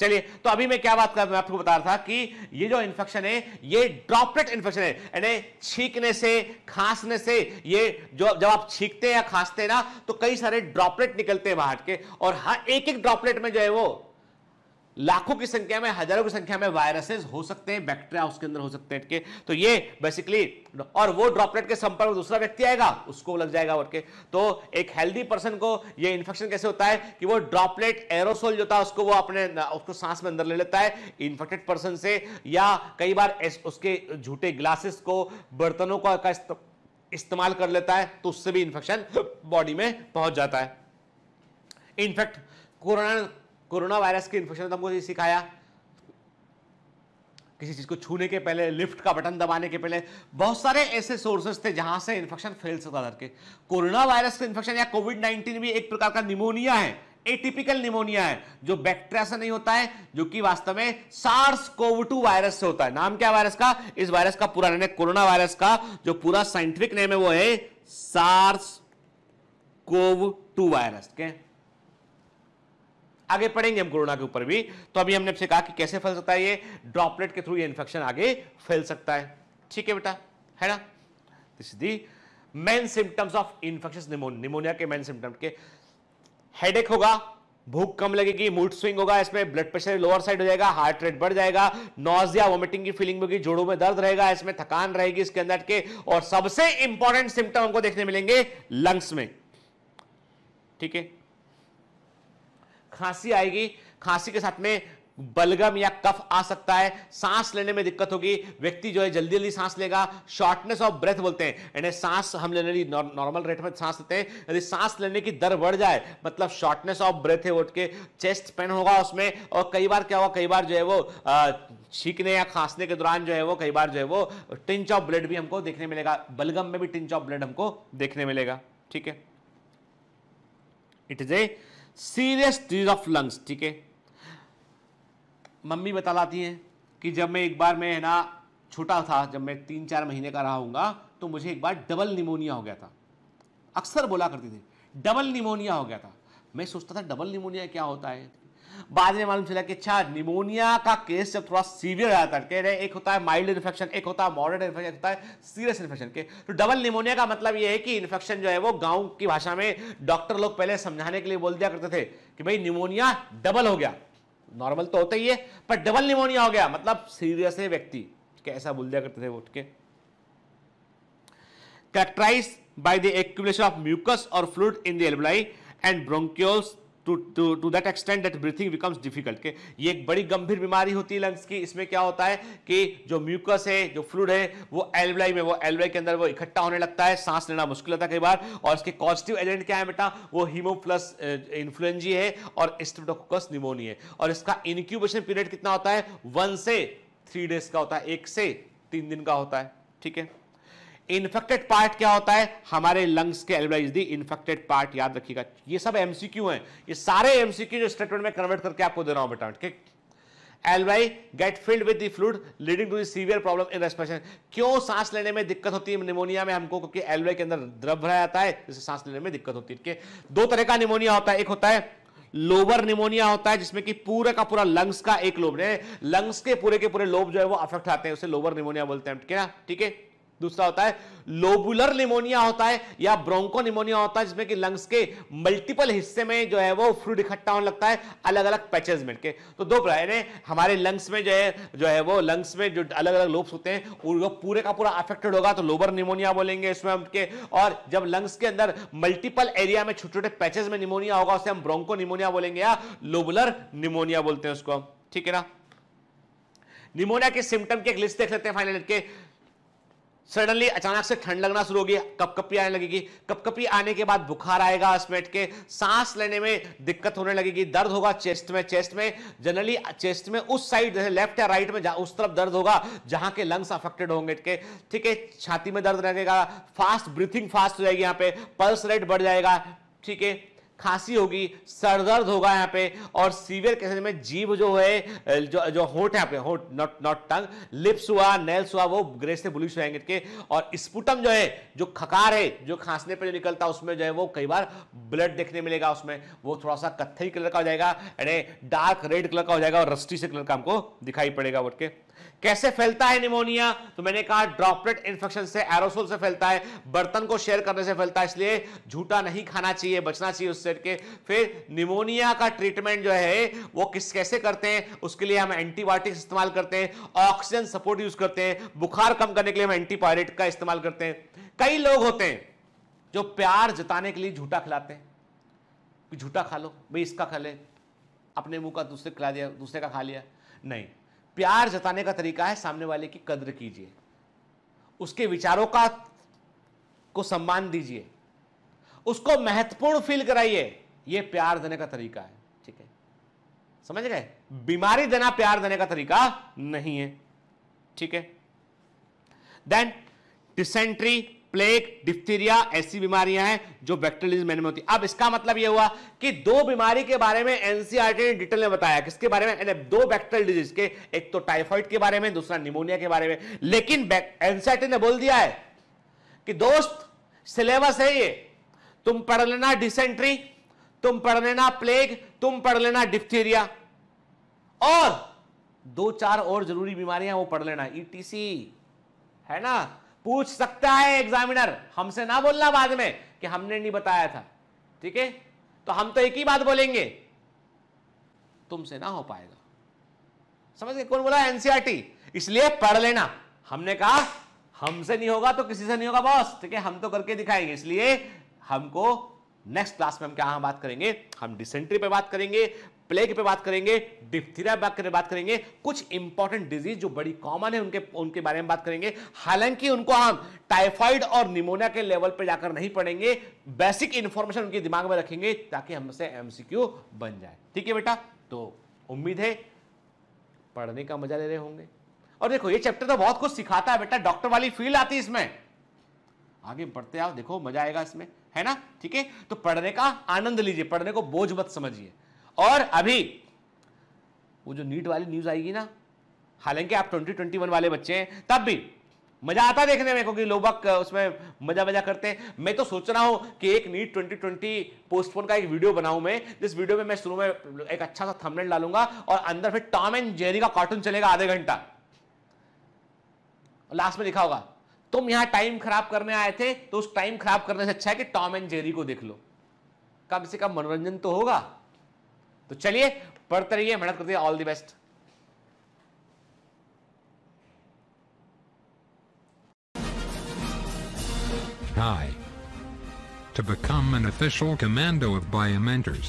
चलिए, तो अभी मैं क्या बात कर, मैं आपको बता रहा था कि ये जो इन्फेक्शन है, ये ड्रॉपलेट इन्फेक्शन है, यानी छींकने से, खांसने से, ये जो जब आप छींकते हैं या खांसते हैं ना, तो कई सारे ड्रॉपलेट निकलते हैं बाहर के, और हर एक एक ड्रॉपलेट में जो है वो लाखों की संख्या में, हजारों की संख्या में वायरसेस हो सकते हैं, बैक्टीरिया उसके अंदर हो सकते हैं। तो ये बेसिकली, और वो ड्रॉपलेट के संपर्क में दूसरा व्यक्ति आएगा, उसको लग जाएगा के। तो एक हेल्दी पर्सन को ये इन्फेक्शन कैसे होता है कि वो ड्रॉपलेट एरोसोल जो था उसको वो अपने उसको सांस में अंदर ले लेता है इन्फेक्टेड पर्सन से, या कई बार उसके झूठे ग्लासेस को, बर्तनों का इस्तेमाल कर लेता है, तो उससे भी इन्फेक्शन बॉडी में पहुंच जाता है। इनफैक्ट कोरोना वायरस के इन्फेक्शन ने हमको ये सिखाया, किसी चीज को छूने के पहले, लिफ्ट का बटन दबाने के पहले, बहुत सारे ऐसे सोर्सेस थे जहां से इन्फेक्शन फैल सकता था। कोरोना वायरस का इन्फेक्शन या कोविड-19 भी एक प्रकार का निमोनिया है, एटिपिकल निमोनिया है, जो बैक्टीरिया से नहीं होता है, जो कि वास्तव में SARS-CoV-2 वायरस से होता है। नाम क्या वायरस का? इस वायरस का पूरा नाम है, कोरोना वायरस का जो पूरा साइंटिफिक नेम है वो है SARS-CoV-2 वायरस के। आगे पढ़ेंगे हम कोरोना के ऊपर भी। तो अभी हमने आपसे कहा कि कैसे फैल सकता है, ये ड्रॉपलेट के थ्रू ये इंफेक्शन आगे फैल सकता है। ठीक है बेटा, है ना। This is the main symptoms of infectious pneumonia के मेन सिम्टम के। हेडेक होगा, भूख कम लगेगी, मूड स्विंग होगा, इसमें ब्लड प्रेशर लोअर साइड हो जाएगा, हार्ट रेट बढ़ जाएगा, नॉजिया वोमिटिंग की फीलिंग होगी, जोड़ों में दर्द रहेगा, इसमें थकान रहेगी इसके अंदर के, और सबसे इंपॉर्टेंट सिम्टम हमको देखने मिलेंगे लंग्स में। ठीक है, खांसी आएगी, खांसी के साथ में बलगम या कफ आ सकता है, सांस लेने में दिक्कत होगी, व्यक्ति जो है जल्दी जल्दी सांस लेगा, शॉर्टनेस ऑफ ब्रेथ बोलते हैं, यानी सांस हम लेने नॉर्मल रेट में सांस लेते हैं, यदि सांस लेने की दर बढ़ जाए मतलब शॉर्टनेस ऑफ ब्रेथ है, उठ के चेस्ट पेन होगा उसमें, और कई बार क्या होगा, कई बार जो है वो छींकने या खांसने के दौरान जो है वो कई बार जो है वो टिंच ऑफ ब्लड भी हमको देखने मिलेगा, बलगम में भी टिंच ऑफ ब्लड हमको देखने मिलेगा। ठीक है, it is a serious disease of lungs. ठीक है, मम्मी बता लाती हैं कि जब मैं एक बार मैं है ना छोटा था, जब मैं 3-4 महीने का रहा हूँगा, तो मुझे एक बार डबल निमोनिया हो गया था। अक्सर बोला करती थी डबल निमोनिया हो गया था। मैं सोचता था डबल निमोनिया क्या होता है। बाद में मालूम चला कि अच्छा, निमोनिया का केस जब थोड़ा सीवियर आता है, एक होता है माइल्ड इन्फेक्शन, एक होता है मॉडरेट इन्फेक्शन, एक होता है सीरियस इन्फेक्शन के। तो डबल निमोनिया का मतलब यह है कि इन्फेक्शन जो है वो गांव की भाषा में डॉक्टर लोग पहले समझाने के लिए बोल दिया करते थे कि भाई निमोनिया डबल हो गया, नॉर्मल तो होता ही है पर डबल निमोनिया हो गया मतलब सीरियस है व्यक्ति, ऐसा बोल दिया करते थे वो। Characterised by the accumulation of mucus और fluid in the alveoli and bronchioles to that extent that breathing becomes difficult. के ये एक बड़ी गंभीर बीमारी होती है लंग्स की। इसमें क्या होता है कि जो म्यूकस है, जो फ्लूइड है, वो एल्वेलाई में, वो एल्वेलाई के अंदर वो इकट्ठा होने लगता है, सांस लेना मुश्किल होता है कई बार। और इसके कॉजेटिव एजेंट क्या है बेटा? वो हीमोप्लस इन्फ्लुएंजी है और स्ट्रेप्टोकोकस निमोनिया है। और इसका इनक्यूबेशन पीरियड कितना होता है? 1 से 3 डेज का होता है, 1 से 3 दिन का होता है। ठीक है। इन्फेक्टेड पार्ट क्या होता है? हमारे लंग्स के alveoli is the infected part, याद रखिएगा। ये सब एमसीक्यू हैं, ये सारे एमसीक्यू जो स्टेटमेंट में कन्वर्ट करके आपको दे रहा हूं बेटा। ठीक, alveoli get filled with the fluid leading to the severe problem in respiration. क्यों सांस लेने में दिक्कत होती है निमोनिया में हमको? क्योंकि एल्वेलाई के अंदर द्रव भरा जाता है, जिससे सांस लेने में दिक्कत होती है। दो तरह का निमोनिया होता है, एक होता है लोबर निमोनिया होता है, जिसमें कि पूरा का पूरा लंग्स का एक लोब है, लंग्स के पूरे लोब जो है वो अफेक्ट आते हैं, उसे लोबर निमोनिया बोलते हैं। ठीक है। दूसरा होता है लोबुलर निमोनिया होता है या ब्रोंको निमोनिया होता है, जिसमें कि लंग्स के मल्टीपल हिस्से में जो है वो फ्लूइड इकट्ठा होने लगता है अलग अलग पैचेस में के। तो दो प्रकार है हमारे लंग्स में जो है वो लंग्स में जो अलग अलग लोब्स होते हैं वो पूरे का पूरा अफेक्टेड होगा तो लोबर निमोनिया बोलेंगे इसमें हम के। और जब लंग्स के अंदर मल्टीपल एरिया में छोटे छोटे पैचेस में निमोनिया होगा उसे हम ब्रोंको निमोनिया बोलेंगे या लोबुलर निमोनिया बोलते हैं उसको। ठीक है ना। निमोनिया के सिम्टम की एक लिस्ट देख लेते हैं फाइनल के। सडनली अचानक से ठंड लगना शुरू होगी, कपकपी आने लगेगी, कपकपी आने के बाद बुखार आएगा, स्वेट के, सांस लेने में दिक्कत होने लगेगी, दर्द होगा चेस्ट में जनरली चेस्ट में उस साइड जैसे लेफ्ट या राइट में उस तरफ दर्द होगा जहां के लंग्स अफेक्टेड होंगे के। ठीक है। छाती में दर्द लगेगा, फास्ट ब्रीथिंग फास्ट हो जाएगी, यहाँ पे पल्स रेट बढ़ जाएगा। ठीक है। खांसी होगी, सरदर्द होगा यहाँ पे, और सीवियर केसेस में जीभ जो है जो होंठ है, होंठ नॉट टंग, लिप्स हुआ, नेल्स हुआ, वो ग्रे से ब्लूइश हो जाएंगे के। और स्पुटम जो है, जो खकार है, जो खांसने पे जो निकलता है उसमें जो है वो कई बार ब्लड देखने मिलेगा, उसमें वो थोड़ा सा कत्थई कलर का हो जाएगा, यानी डार्क रेड कलर का हो जाएगा और रस्टी से कलर का हमको दिखाई पड़ेगा। बोल के कैसे फैलता है निमोनिया? तो मैंने कहा ड्रॉपलेट इन्फेक्शन से, एरोसोल से फैलता है, बर्तन को शेयर करने से फैलता है, इसलिए झूठा नहीं खाना चाहिए, बचना चाहिए उससे के। फिर निमोनिया का ट्रीटमेंट जो है वो कैसे करते हैं? उसके लिए हम एंटीबायोटिक्स इस्तेमाल करते हैं, ऑक्सीजन सपोर्ट यूज करते हैं, बुखार कम करने के लिए हम एंटीपायरेटिक का इस्तेमाल करते हैं। कई लोग होते हैं जो प्यार जताने के लिए झूठा खिलाते हैं, झूठा खा लो भाई, इसका खा ले, अपने मुंह का दूसरे खिला दिया, दूसरे का खा लिया। नहीं, प्यार जताने का तरीका है सामने वाले की कद्र कीजिए, उसके विचारों को सम्मान दीजिए, उसको महत्वपूर्ण फील कराइए, यह प्यार देने का तरीका है। ठीक है, समझ गए? बीमारी देना प्यार देने का तरीका नहीं है। ठीक है। देन डिसेंट्री, प्लेग, डिप्थीरिया ऐसी बीमारियां हैं जो बैक्टीरियल में होती है। अब इसका मतलब यह हुआ कि दो बीमारी के बारे में एनसीईआरटी ने डिटेल में बताया। किसके बारे में? दो बैक्टीरियल डिजीज के, एक तो टाइफाइड के बारे में, दूसरा निमोनिया के बारे में। लेकिन एनसीईआरटी ने बोल दिया है कि दोस्त सिलेबस है ये, तुम पढ़ लेना डिसेंट्री, तुम पढ़ लेना प्लेग, तुम पढ़ लेना डिप्थीरिया, और 2-4 और जरूरी बीमारियां वो पढ़ लेना, ईटीसी है ना। पूछ सकता है एग्जामिनर, हमसे ना बोलना बाद में कि हमने नहीं बताया था। ठीक है। तो हम तो एक ही बात बोलेंगे, तुमसे ना हो पाएगा। समझ गए? कौन बोला? एनसीईआरटी। इसलिए पढ़ लेना। हमने कहा हमसे नहीं होगा तो किसी से नहीं होगा बॉस। ठीक है, हम तो करके दिखाएंगे। इसलिए हमको नेक्स्ट क्लास में हम क्या बात करेंगे? हम डिसेंट्री पे बात करेंगे, प्लेग पे बात करेंगे, डिप्थीरिया पे बात करेंगे, कुछ इंपॉर्टेंट डिजीज जो बड़ी कॉमन है उनके बारे में बात करेंगे। हालांकि उनको हम टाइफाइड और निमोनिया के लेवल पे जाकर नहीं पढ़ेंगे, बेसिक इंफॉर्मेशन उनके दिमाग में रखेंगे ताकि हमसे एमसीक्यू बन जाए। ठीक है बेटा, तो उम्मीद है पढ़ने का मजा ले रहे होंगे। और देखो ये चैप्टर तो बहुत कुछ सिखाता है बेटा, डॉक्टर वाली फील आती है इसमें। आगे बढ़ते आओ, देखो मजा आएगा इसमें, है ना। ठीक है, तो पढ़ने का आनंद लीजिए, पढ़ने को बोझ मत समझिए। और अभी वो जो नीट वाली न्यूज आएगी ना, हालांकि आप 2021 वाले बच्चे हैं, तब भी मजा आता है देखने में, क्योंकि लोग उसमें मजा करते हैं। मैं तो सोच रहा हूं कि एक नीट 2020 पोस्टपोन का एक वीडियो बनाऊं मैं, जिस वीडियो में मैं शुरू में एक अच्छा सा थंबनेल डालूंगा और अंदर फिर टॉम एंड जेरी का कार्टून चलेगा आधे घंटा, और लास्ट में लिखा होगा तुम यहां टाइम खराब करने आए थे, तो उस टाइम खराब करने से अच्छा है कि टॉम एंड जेरी को देख लो, कम से कम मनोरंजन तो होगा। तो चलिए पढ़ते रहिए, मेहनत करते रहिए। All the best. Hi. To become an official commando of Biomentors,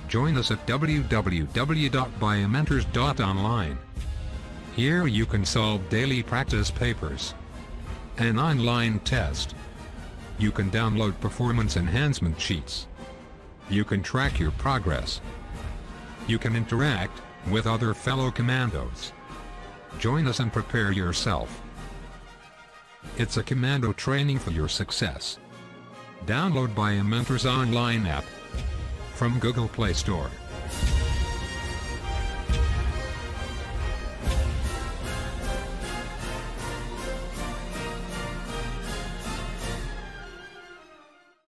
Join us at www.biomentors.online. Here you can solve daily practice papers, an online test. You can download performance enhancement sheets. You can track your progress. You can interact with other fellow commandos. Join us and prepare yourself. It's a commando training for your success. Download BioMentors online app from Google Play Store.